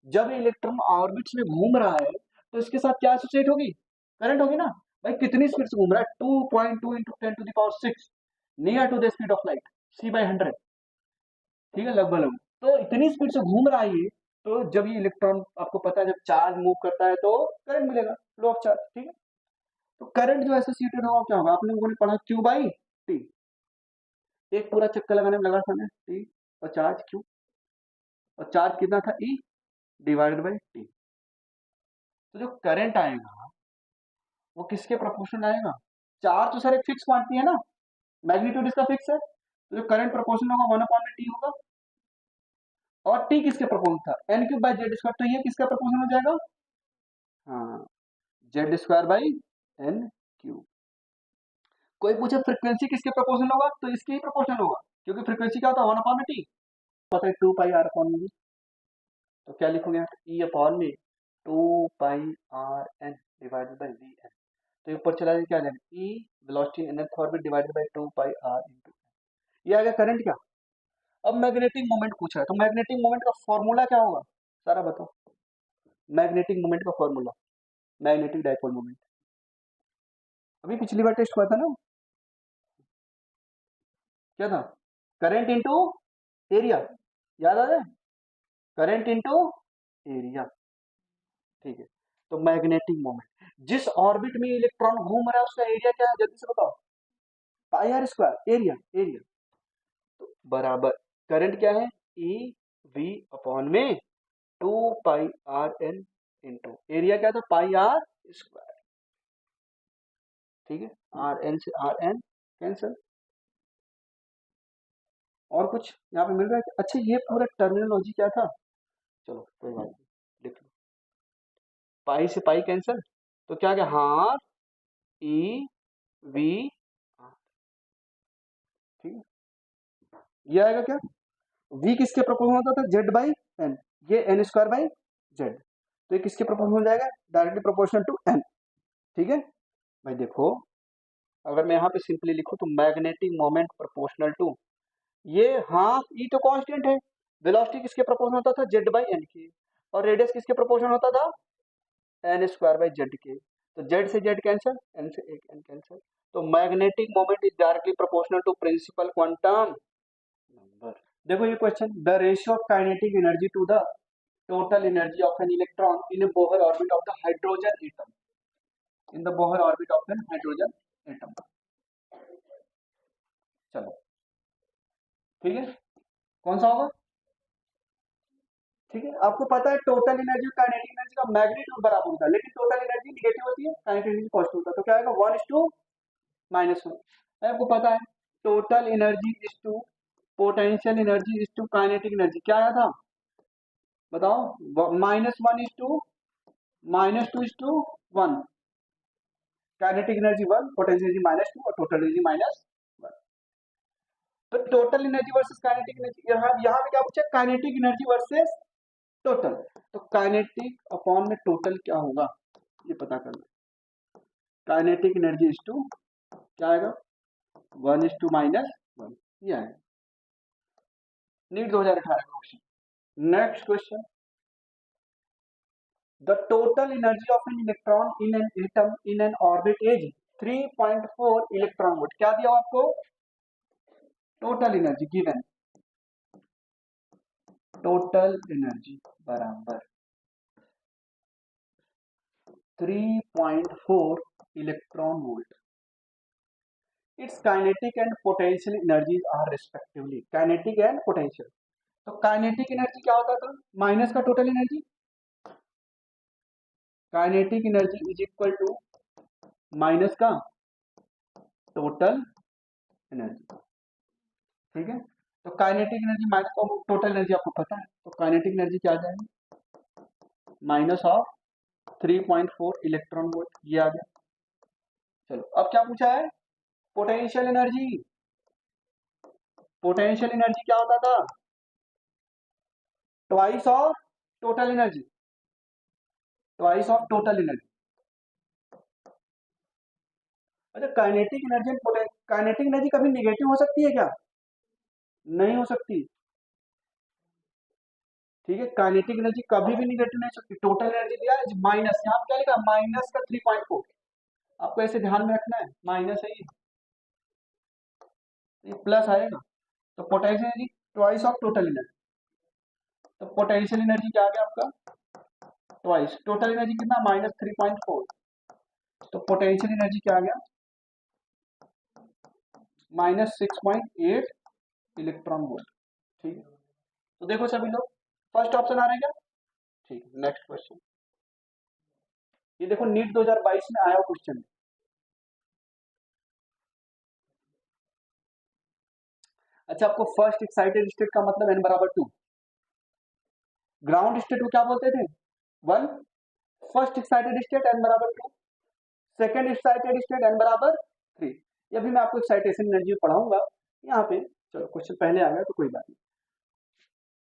जब इलेक्ट्रॉन ऑर्बिट्स में घूम रहा है तो इसके साथ क्या एसोसिएट होगी, करंट होगी ना। भाई कितनी स्पीड से घूम रहा है, 2.2 into 10⁶, near to the speed of light, c/100, ठीक है, लगभग लगभग। तो इतनी स्पीड से घूम रहा है ये, तो जब ये इलेक्ट्रॉन, आपको पता है जब चार्ज मूव करता है तो करंट मिलेगा, फ्लो ऑफ चार्ज, ठीक है। तो करंट जो एसोसिएटेड होगा क्या होगा, आपने लोगों ने पढ़ा क्यू बाई टी, एक पूरा चक्कर लगाने में लगा समय टी, और चार्ज क्यू, और चार्ज कितना था, ई डिवाइडेड बाई टी। तो जो करंट आएगा वो किसके प्रोपोर्शनल आएगा, चार्ज तो सर एक फिक्स क्वांटिटी है ना, मैग्नीट्यूड इसका फिक्स है, तो जो करंट प्रोपोर्शनल होगा 1/t होगा, और टी किसके प्रोपोर्शनल था, n cube by z square, तो ये किसका प्रोपोर्शनल हो जाएगा, हाँ, z square by n cube. कोई पूछे फ्रीक्वेंसी किसके प्रोपोर्शनल होगा, तो इसके ही प्रोपोर्शनल होगा, क्योंकि फ्रीक्वेंसी क्या होता है, 1/t, पता है 2 पाई r/v। तो क्या लिखोगे यहाँ, ई अपॉन में 2 pi r n divided by V N. तो ये ऊपर चला जाए क्या आ जाएगा, E velocity in nth orbit divided by 2 pi r into, ये आ गया करंट क्या। अब मैग्नेटिक मोमेंट पूछा है, तो मैग्नेटिक मोमेंट का फॉर्मूला क्या होगा, सारा बताओ। मैग्नेटिक मोमेंट का फॉर्मूला, मैग्नेटिक डाइपोल मोमेंट, अभी पिछली बार टेस्ट हुआ था ना, क्या था, करंट इंटू एरिया, याद आ जाए, करंट इंटू एरिया, ठीक है। तो मैग्नेटिक मोमेंट, जिस ऑर्बिट में इलेक्ट्रॉन घूम रहा है उसका एरिया क्या है, जल्दी से बताओ, πr², एरिया, एरिया, तो बराबर करंट क्या है, ई वी अपॉन में 2 pi r n into area क्या था, πr², ठीक है। आर एन से आर एन कैंसिल, और कुछ यहाँ पे मिल रहा है, अच्छा ये पूरा टर्मिनोलॉजी क्या था, चलो कोई बात नहीं, लिख लो, पाई से पाई कैंसिल, तो क्या क्या, हाँ, ई वी, ठीक है, ये आएगा क्या, v किसके प्रोपोर्शनल होता था, z बाई एन, ये n² बाई जेड, तो ये किसके प्रोपोर्शनल हो जाएगा, डायरेक्टली प्रोपोर्शनल टू n, ठीक है। भाई देखो, अगर मैं यहाँ पे सिंपली लिखूं तो मैग्नेटिक मोमेंट प्रोपोर्शनल टू ये हाफ ई तो कांस्टेंट है, वेलोसिटी किसके प्रोपोर्शनल होता था, जेड बाई एन के, और रेडियस किसके प्रोपोर्शनल होता था, एन स्क्वायर बाई जेड के। तो जेड से जेड कैंसिल, एन से एक एन कैंसिल, तो magnetic moment is directly proportional to principal quantum number. देखो ये question, the ratio of kinetic energy to the total energy of an electron in a Bohr orbit of the hydrogen atom, in the Bohr orbit of an hydrogen atom. चलो ठीक है, कौन सा होगा, ठीक है। आपको पता है टोटल एनर्जी और काइनेटिक एनर्जी का मैग्नीट्यूड बराबर होता है, लेकिन टोटल एनर्जी निगेटिव होती है, काइनेटिक एनर्जी पॉजिटिव होता है, तो क्या आएगा 1:-1। आपको पता है total energy is to potential energy is to kinetic energy, क्या आया था बताओ, -1:-2:-1, काइनेटिक एनर्जी 1, पोटेंशियल एनर्जी -2 और टोटल एनर्जी -1। तो total energy versus kinetic energy, यहाँ पे क्या पूछा, काइनेटिक एनर्जी वर्सेस टोटल, तो काइनेटिक अपॉन में टोटल क्या होगा ये पता करना। काइनेटिक एनर्जी इज टू क्या आएगा, 1:-1, ये आएगा नीट 2018 का question. Next question, the total energy of an electron in an atom in n orbit is 3.4 electron volt. क्या दिया आपको, total energy given, total energy बराबर 3.4 electron volt, its kinetic and potential energies are respectively, kinetic and potential. तो kinetic energy क्या होता था, minus का total energy, kinetic energy is equal to minus का टोटल एनर्जी, ठीक है। तो kinetic energy minus total energy आपको पता है, तो काइनेटिक एनर्जी क्या आ जाएगी, माइनस ऑफ 3.4 इलेक्ट्रॉन वोल्ट, ये आ गया। चलो अब क्या पूछा है, पोटेंशियल एनर्जी, पोटेंशियल एनर्जी क्या होता था, twice of total energy, twice of total energy. अच्छा काइनेटिक एनर्जी, काइनेटिक एनर्जी कभी निगेटिव हो सकती है क्या, नहीं हो सकती, ठीक है। काइनेटिक एनर्जी कभी भी निगेटिव नहीं हो सकती, टोटल एनर्जी दिया है माइनस, यहाँ पे क्या लिखा, माइनस का 3.4, आपको ऐसे ध्यान में रखना है, माइनस है ये प्लस आएगा, तो potential energy twice of total energy, तो पोटेंशियल एनर्जी क्या आ गया आपका, ट्वाइस टोटल एनर्जी कितना, -3.4, तो पोटेंशियल एनर्जी क्या आ गया, -6.8 इलेक्ट्रॉन वोल्ट, ठीक है। तो देखो सभी लोग, फर्स्ट ऑप्शन आ रहा है क्या, ठीक है। नेक्स्ट क्वेश्चन, ये देखो नीट 2022 में आया क्वेश्चन, अच्छा आपको फर्स्ट एक्साइटेड स्टेट का मतलब n=2, ग्राउंड स्टेट को क्या बोलते थे 1, first excited state n=2, second excited state n=3। ये भी मैं आपको एक्साइटेशन एनर्जी पढ़ाऊंगा यहाँ पे, चलो क्वेश्चन पहले आ गया तो कोई बात नहीं।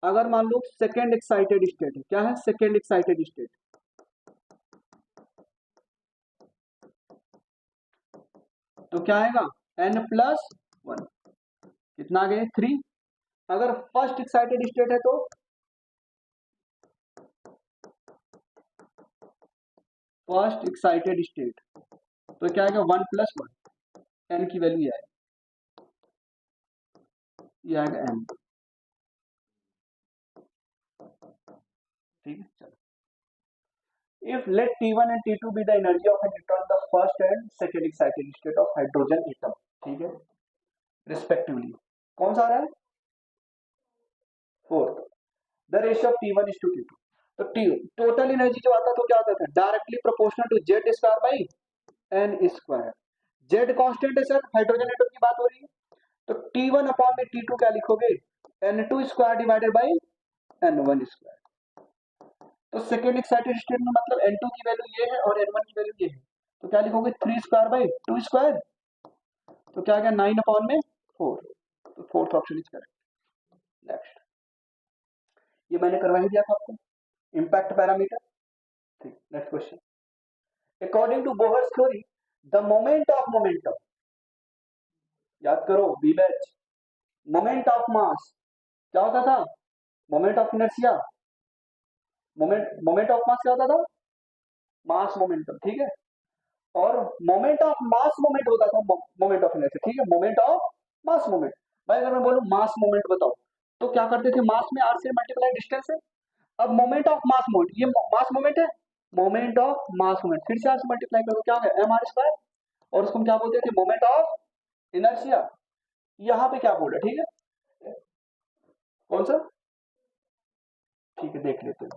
अगर मान लो सेकेंड एक्साइटेड स्टेट है, क्या है सेकेंड एक्साइटेड स्टेट, तो क्या आएगा n+1, कितना आ गया 3। अगर फर्स्ट एक्साइटेड स्टेट है तो फर्स्ट एक्साइटेड स्टेट, तो क्या आएगा 1+1, n की वैल्यू ये आएगा n, ठीक है। चलो if let T1 and T2 be the energy of a neutron in the first and second excited state of hydrogen atom, ठीक है, respectively, कौन सा आ रहा है, fourth, the ratio of T1 is to T2, तो T टोटल एनर्जी जो आता तो क्या आता था, directly proportional to z square by N square, z constant है सर, हाइड्रोजन एटम की बात हो रही है, तो T1 अपॉन में T2 क्या लिखोगे, N2 square divided by N1 square. तो सेकेंड एक्साइटेड स्टेट में मतलब N2 की वैल्यू ये है और N1 की वैल्यू ये है, तो क्या लिखोगे 3 स्क्वायर बाई 2 स्क्वायर, तो क्या आ गया 9/4, तो fourth option is correct. Next, ये मैंने करवा ही दिया था आपको, इम्पैक्ट पैरामीटर, ठीक। Next question, according to Bohr's theory the moment of momentum, याद करो B batch, moment of mass क्या होता था, moment of inertia, moment of mass क्या होता था, मास मोमेंटम, ठीक है। और मोमेंट ऑफ मास मोमेंट होता था मोमेंट ऑफ इनर्शिया, ठीक है, मोमेंट ऑफ मास मोमेंट। भाई अगर मैं बोलूं मास मोमेंट बताओ, तो क्या करते थे, मास में आर से मल्टीप्लाई डिस्टेंस है। अब मोमेंट ऑफ मास मोमेंट, ये मास मोमेंट है, मोमेंट ऑफ मास मोमेंट फिर से आर से मल्टीप्लाई करो, क्या है, एम आर स्क्वायर। और उसको हम क्या बोलते थे, मोमेंट ऑफ इनर्शिया। यहाँ पे क्या बोल रहा है, ठीक है, कौन सा, ठीक है देख लेते हैं।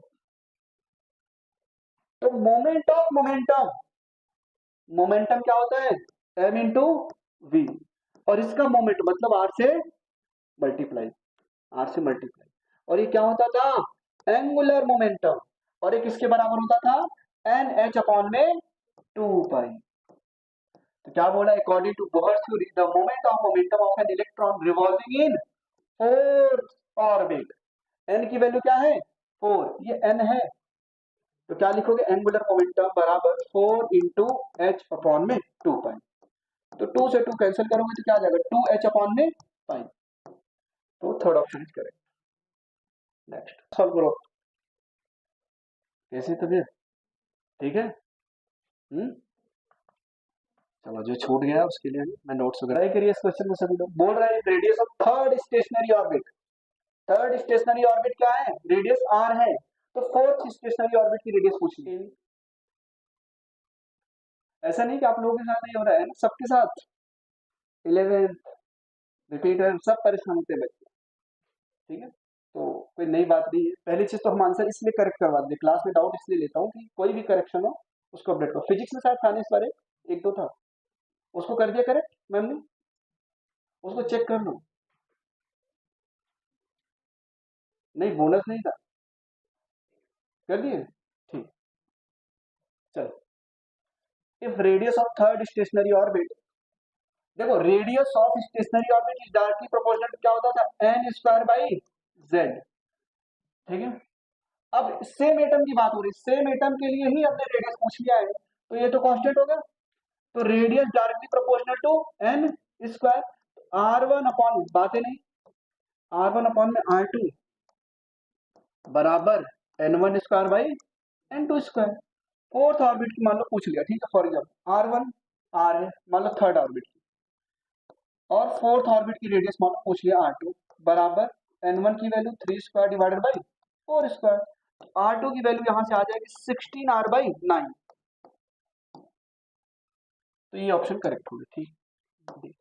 तो मोमेंट ऑफ मोमेंटम, मोमेंटम क्या होता है, एम इंटू वी, और इसका मोमेंट मतलब आर से मल्टीप्लाई, आर से मल्टीप्लाई। और ये क्या होता था, एंगुलर मोमेंटम, और ये किसके बराबर होता था, एन एच अपॉन में 2 पाई। तो क्या बोला, according to Bohr's theory the moment of momentum of an electron revolving in fourth orbit, n की वैल्यू क्या है 4, ये एन है, तो क्या लिखोगे, एंगुलर मोमेंटम बराबर 4 इंटू एच अपॉन में 2 पाई। तो 2 से 2 कैंसिल करोगे तो क्या आ जाएगा, 2 एच अपॉन में पाई। तो third option is correct. Next solve करो, कैसे तबीयत, ठीक है, चलो जो छूट गया उसके लिए मैं नोट्स वगैरह करिए इस क्वेश्चन को सभी लोग। बोल रहा है radius of third stationary orbit, third stationary orbit क्या है, रेडियस आर है, तो फोर्थ स्टेशनरी ऑर्बिट की रेडियस पूछ ली। ऐसा नहीं कि आप लोगों के साथ नहीं हो रहा है ना, सबके साथ, 11 रिपीटर सब परेशान होते हैं बच्चे, ठीक है। तो कोई नई बात नहीं है, पहली चीज तो हम आंसर इसलिए करेक्ट करवा दें, क्लास में डाउट इसलिए लेता हूँ कि कोई भी करेक्शन हो उसको अपडेट करो। फिजिक्स में शायद था नहीं इस बार, एक दो था, उसको कर दिया करेक्ट मैम ने, उसको चेक कर लो। नहीं बोनस नहीं था, कर दिए, ठीक, चलो। If radius of third stationary orbit, देखो radius of stationary orbit is directly proportional to क्या होता था, एन स्क्वायर बाई जेड, ठीक है। अब सेम एटम की बात हो रही है, सेम एटम के लिए ही हमने रेडियस पूछ लिया है, तो ये तो कांस्टेंट हो गया, तो radius directly proportional to n square, r one upon, बातें नहीं, आर वन अपॉन में आर टू बराबर n one square by n two square. Fourth orbit की मान लो पूछ लिया, ठीक है, for example r one r है, मान लो थर्ड ऑर्बिट की, और फोर्थ ऑर्बिट की रेडियस मान लो पूछ लिया आर टू बराबर एन वन की value 3 square divided by 4 square, r two की वैल्यू यहां से आ जाएगी 16 r/9, तो ये ऑप्शन करेक्ट होगा, ठीक।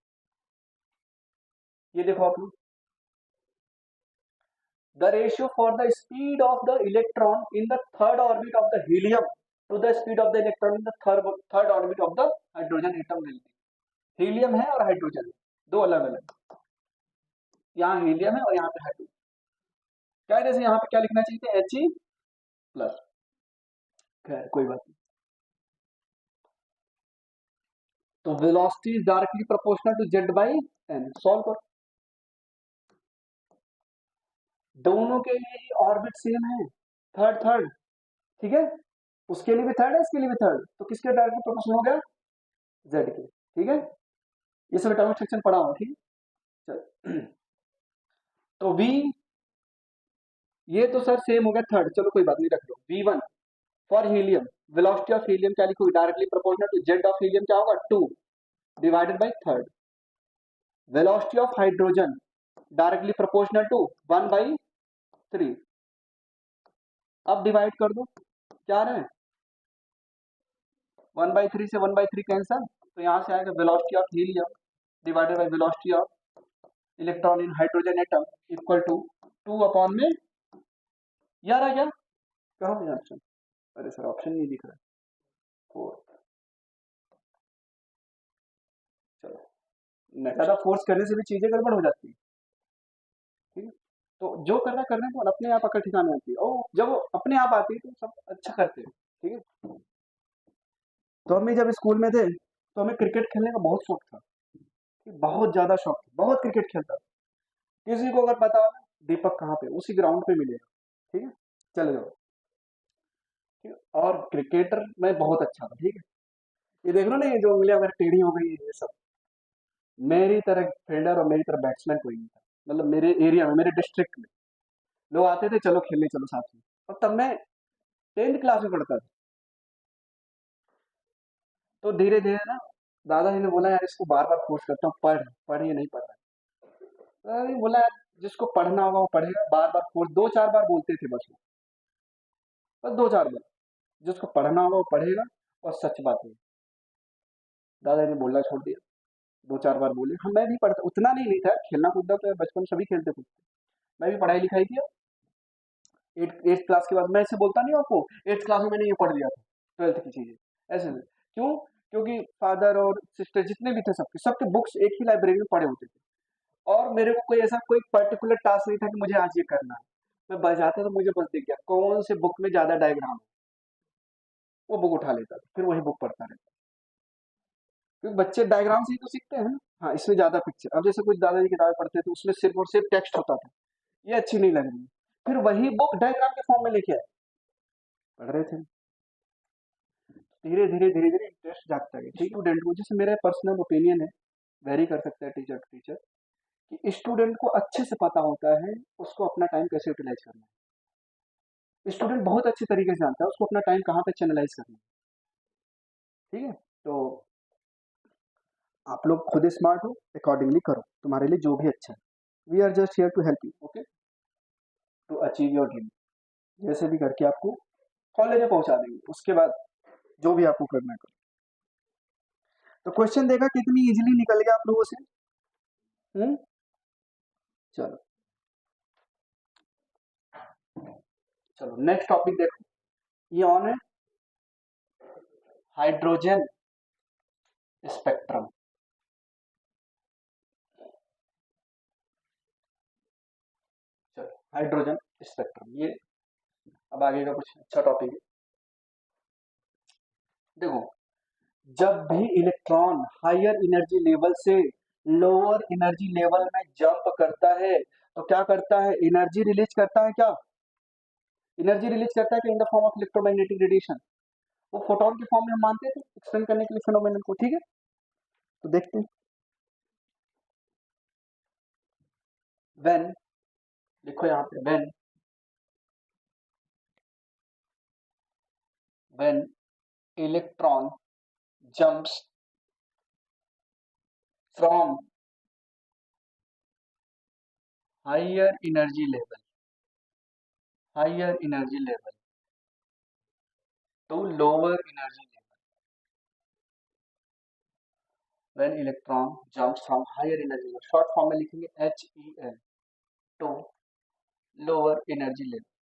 ये देखो आप लोग, the ratio for the speed of the electron in the third orbit of the helium to the speed of the electron in the third orbit of the hydrogen atom will be, helium है और hydrogen है, दो अलग अलग, यहाँ helium है और यहाँ पे हाइड्रोजन, क्या जैसे यहाँ पे क्या लिखना चाहिए था, He+, खैर कोई बात नहीं। तो velocity is directly proportional to Z by n, solve करो, दोनों के लिए ऑर्बिट सेम है, थर्ड थर्ड, ठीक है, उसके लिए भी थर्ड है, इसके लिए भी थर्ड, तो किसके डायरेक्टली प्रोपोर्शनल हो गया, जेड के, ठीक है। ये सब एटॉमिक सेक्शन पढ़ा हुआ, ठीक है, चल। तो v, ये तो सर सेम हो गया थर्ड, चलो कोई बात नहीं, रख लो v1 for helium, velocity of helium क्या लिखोगे, directly proportional to Z of helium क्या होगा 2 divided by third, velocity of hydrogen directly proportional to 1/3, अब डिवाइड कर दो, क्या रहे 1/3 से 1/3 कैंसल, तो यहाँ से आएगा velocity of helium divided by velocity of electron in hydrogen atom equal to 2 upon में, यार आ गया, कहाँ पे ऑप्शन, अरे सर ऑप्शन नहीं दिख रहा, 4, चलो ज्यादा फोर्स करने से भी चीजें गड़बड़ हो जाती है, ठीक है। तो जो करने को अपने आप अकल ठिकाने आती है, और जब वो अपने आप आती है तो सब अच्छा करते हैं, ठीक है। तो हम भी जब स्कूल में थे तो हमें क्रिकेट खेलने का बहुत शौक था, बहुत ज्यादा शौक था, बहुत क्रिकेट खेलता था, किसी को अगर पता हो ना, दीपक कहाँ पे, उसी ग्राउंड पे मिलेगा, ठीक है, चले जाओ, ठीक है? और क्रिकेटर मैं बहुत अच्छा था, ठीक है, ये देख लो ना, ये जो उंगलियां मेरी टेढ़ी हो गई है, ये सब मेरी तरह फील्डर और मेरी तरह बैट्समैन कोई नहीं था, मतलब मेरे एरिया में, मेरे डिस्ट्रिक्ट में लोग आते थे, चलो खेलने चलो साथ में। और तब मैं 10th क्लास में पढ़ता था। तो धीरे धीरे ना दादाजी ने बोला यार इसको बार बार फोर्स करता हूँ, पढ़ पढ़, ये नहीं पढ़ रहा है। दादाजी ने बोला यार जिसको पढ़ना होगा वो पढ़ेगा, बार बार फोर्स, दो चार बार बोलते थे बस वो, बस दो चार बार, जिसको पढ़ना होगा वो पढ़ेगा। और सच बात है, दादाजी ने बोलना छोड़ दिया, दो चार बार बोले। हाँ मैं भी पढ़ता, उतना नहीं था, खेलना कूदना तो बचपन में सभी खेलते कूदते। मैं भी पढ़ाई लिखाई किया। एट्थ क्लास के बाद मैं ऐसे बोलता नहीं हूँ आपको, एट्थ क्लास में मैंने ये पढ़ लिया था, ट्वेल्थ की चीजें ऐसे। क्यों? क्योंकि फादर और सिस्टर जितने भी थे सबके सबके बुक्स एक ही लाइब्रेरी में पड़े होते थे। और मेरे को कोई ऐसा कोई पर्टिकुलर टास्क नहीं था कि मुझे आज ये करना है। मैं बजाता तो मुझे बस दिख गया कौन से बुक में ज्यादा डायग्राम है, वो बुक उठा लेता था, फिर वही बुक पढ़ता रहता। क्योंकि बच्चे डायग्राम से ही तो सीखते हैं ना। हाँ इसमें ज्यादा पिक्चर, अब जैसे कुछ दादाजी किताबें पढ़ते थे उसमें सिर्फ और सिर्फ टेक्स्ट होता था, ये अच्छी नहीं लग रही, फिर वही बुक डायग्राम के फॉर्म में लेके आए, पढ़ रहे थे। धीरे धीरे धीरे धीरे इंटरेस्ट जागता गया। ठीक है, स्टूडेंट को, जैसे मेरा पर्सनल ओपिनियन है, वेरी कर सकता है टीचर टू टीचर, कि स्टूडेंट को अच्छे से पता होता है उसको अपना टाइम कैसे यूटिलाइज करना है। स्टूडेंट बहुत अच्छे तरीके से जानता है उसको अपना टाइम कहाँ पे चैनलाइज करना है। ठीक है, तो आप लोग खुद स्मार्ट हो, अकॉर्डिंगली करो, तुम्हारे लिए जो भी अच्छा है। We are just here to help you, okay, to achieve your dream. जैसे भी करके आपको कॉलेज में पहुंचा देंगे, उसके बाद जो भी आपको करना है करो। तो क्वेश्चन देखा कितनी इजीली निकल गया आप लोगों से। हम्म, चलो चलो नेक्स्ट टॉपिक देखो, ये ऑन है, हाइड्रोजन स्पेक्ट्रम। चलो हाइड्रोजन स्पेक्ट्रम, ये अब आगे का कुछ अच्छा टॉपिक है। देखो, जब भी इलेक्ट्रॉन हायर एनर्जी लेवल से लोअर एनर्जी लेवल में जंप करता है तो क्या करता है, एनर्जी रिलीज करता है। क्या एनर्जी रिलीज करता है? In the form of electromagnetic radiation. वो फोटोन के फॉर्म में हम मानते थे एक्सप्लेन करने के लिए फिनोमेनन को। ठीक है, तो देखते हैं। व्हेन, लिखो यहाँ पे, when electron jumps from higher energy level, higher energy level to lower energy level, when electron jumps from higher energy level, short form में लिखेंगे HEL, to lower energy level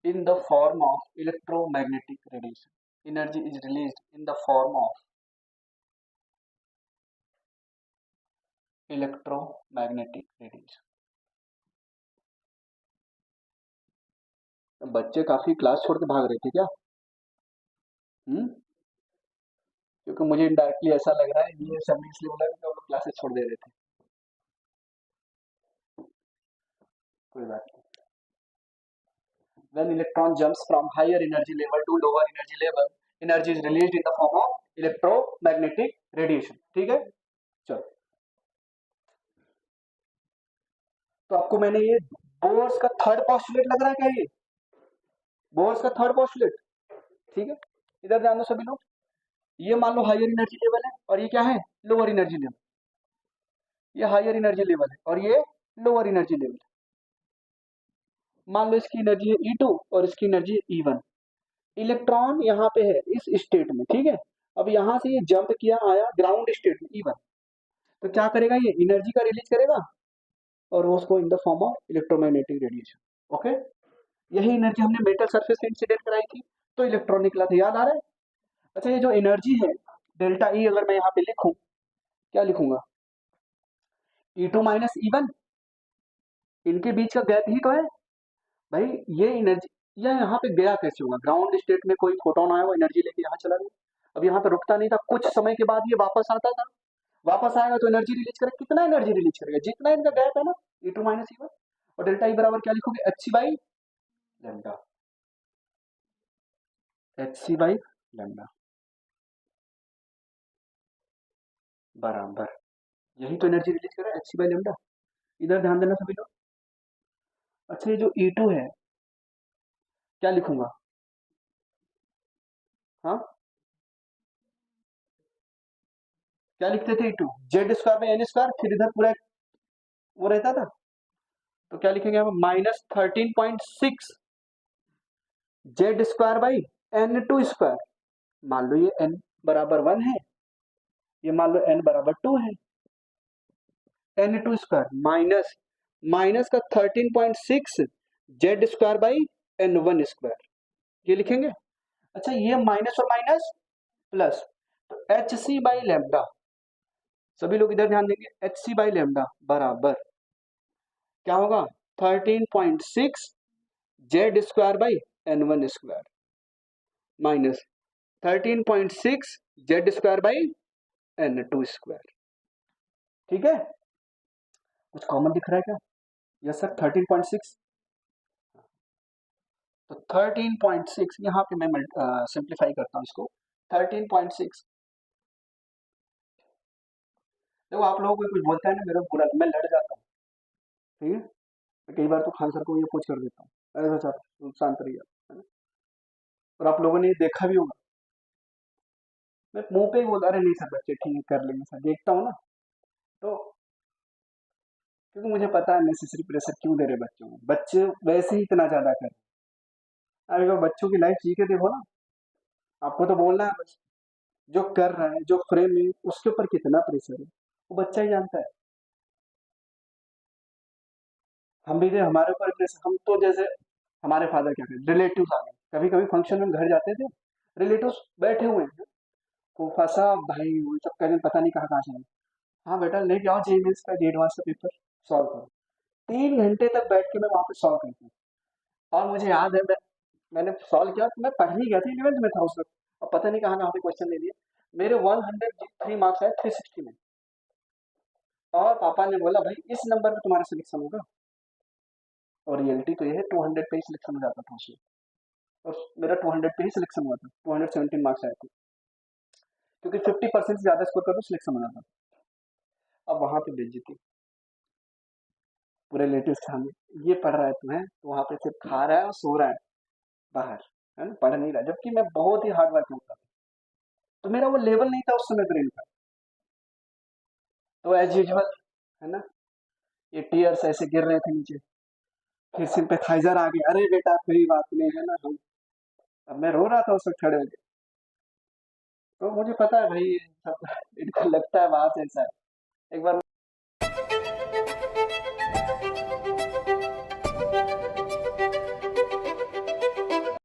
in the form of electromagnetic radiation. Energy is released in the form of electromagnetic radiation. बच्चे काफी class छोड़ के भाग रहे थे क्या? हम्म, क्योंकि मुझे इनडायरेक्टली ऐसा लग रहा है ये सब इसलिए बोला कि वो लोग क्लासेस छोड़ दे रहे थे। कोई बात नहीं। When electron jumps from higher energy level to lower energy level, energy is released in the form of electromagnetic radiation. ठीक है, चलो। तो आपको मैंने ये बोर्स का थर्ड पोस्टुलेट लग रहा है क्या? ये बोर्स का थर्ड पोस्टुलेट, ठीक है। इधर ध्यान दो सभी लोग, ये मान लो हायर एनर्जी लेवल है और ये क्या है, लोअर एनर्जी लेवल। ये हायर एनर्जी लेवल है और ये लोअर एनर्जी लेवल है। मान लो इसकी एनर्जी है E2 और इसकी एनर्जी है E1। इलेक्ट्रॉन यहाँ पे है इस स्टेट में, ठीक है। अब यहाँ से ये जंप किया, आया ग्राउंड स्टेट में E1, तो क्या करेगा, ये एनर्जी का रिलीज करेगा और वो उसको in the form of electromagnetic radiation. Okay, यही एनर्जी हमने मेटल सरफेस से इंसिडेंट कराई थी, तो इलेक्ट्रॉन निकला था, याद आ रहा है? अच्छा, ये जो एनर्जी है डेल्टा E, अगर मैं यहाँ पे लिखूं, क्या लिखूंगा, E2 माइनस E1, इनके बीच का गैप ही तो है भाई। ये एनर्जी, यह यहाँ पे गया कैसे होगा, ग्राउंड स्टेट में कोई फोटोन आया वो एनर्जी लेके यहाँ चला गया, अब यहाँ पे रुकता नहीं था, कुछ समय के बाद ये वापस आता था, वापस आएगा तो एनर्जी रिलीज करेगा। कितना एनर्जी रिलीज करेगा, जितना इनका गैप है ना, E2 माइनस E1। और डेल्टा ई बराबर क्या लिखोगे, HC/λ, HC/λ बराबर, यही तो एनर्जी रिलीज कर रहा है, HC/λ। इधर ध्यान देना सभी लोग। अच्छा ये जो E2 है क्या लिखूंगा? हाँ क्या लिखते थे E2? Z square by N square, फिर इधर पूरा वो रहता था। तो क्या लिखेंगे हम? -13.6 Z square by N2 square. मान लो ये n बराबर 1 है, ये मान लो n बराबर 2 है। N2 स्क्वायर माइनस माइनस का 13.6 Z square by N1 square, ये लिखेंगे। अच्छा ये माइनस और माइनस प्लस, तो एच सी बाई लेमडा, सभी लोग इधर ध्यान देंगे, एच सी बाई लेमडा बराबर क्या होगा? 13.6 Z square by N1 square minus 13.6 Z square by N2 square. ठीक है, कुछ कॉमन दिख रहा है क्या? Yes sir 13.6। तो 13.6 यहाँ पे मैं सिंप्लीफाई करता हूँ इसको। 13.6, देखो आप लोगों को कुछ बोलता है ना मेरे को बुरा, मैं लड़ जाता हूँ। ठीक है, मैं कई बार तो खान सर को ये पूछ कर देता हूँ, अरे सर तुम शांत रहिए, है ना? और आप लोगों ने ये देखा भी होगा, मैं मुंह पे ही बोलता, अरे नहीं सर बच्चे ठीक है कर लेंगे सर, देखता हूँ ना। तो क्योंकि मुझे पता है नेसेसरी प्रेशर क्यों दे रहे बच्चों को, बच्चे वैसे ही इतना ज्यादा कर, अरे वो बच्चों की लाइफ जी के देखो ना। आपको तो बोलना है बस, जो कर रहे हैं जो फ्रेम में उसके ऊपर कितना प्रेशर है वो बच्चा ही जानता है। हम भी थे, हमारे ऊपर प्रेशर, हम तो जैसे हमारे फादर क्या कहते, रिलेटिव आ गए, कभी कभी फंक्शन में घर जाते थे, रिलेटिव्स बैठे हुए हैं, फूफा साहब भाई वो सब कह रहे हैं, पता नहीं कहाँ कहाँ से आए। हाँ बेटा लेके आओ जेईमेंस का एडवांस का पेपर सॉल्व करो। 3 घंटे तक बैठ के मैं वहां पे सॉल्व करती हूँ। और मुझे याद है मैंने सॉल्व किया, तो मैं पढ़ने गया था, 11th में था उस वक्त, और पता नहीं कहाँ कहाँ पे क्वेश्चन ले लिए। मेरे 103 मार्क्स आए 360 में। और पापा ने बोला भाई इस नंबर पे तुम्हारा सिलेक्शन होगा, और रियलिटी तो ये है 200 पे ही सिलेक्शन हो जाता था उसमें। और मेरा 200 पे ही सिलेक्शन हुआ था, 217 मार्क्स आए थे, क्योंकि 50% से ज्यादा स्कोर कर तो सिलेक्शन हो जाता था। अब वहां पे बेइज्जती पूरे रिलेटिव के सामने, ये पढ़ रहा है तुम्हें तो वहां पे सिर्फ खा रहा है और सो रहा है बाहर, है ना, पढ़ नहीं रहा, जबकि मैं बहुत ही हार्ड वर्क करता था। तो मेरा वो लेवल नहीं था उस समय ब्रेन का। तो एज यूजल, है ना, ये टीयर्स ऐसे गिर रहे थे नीचे, फिर सिंपैथाइजर आ गया, अरे बेटा कोई बात नहीं, है ना हम। अब मैं रो रहा था उस वक्त खड़े होकर। तो मुझे पता है भाई सब इनको लगता है बात ऐसा है। एक बार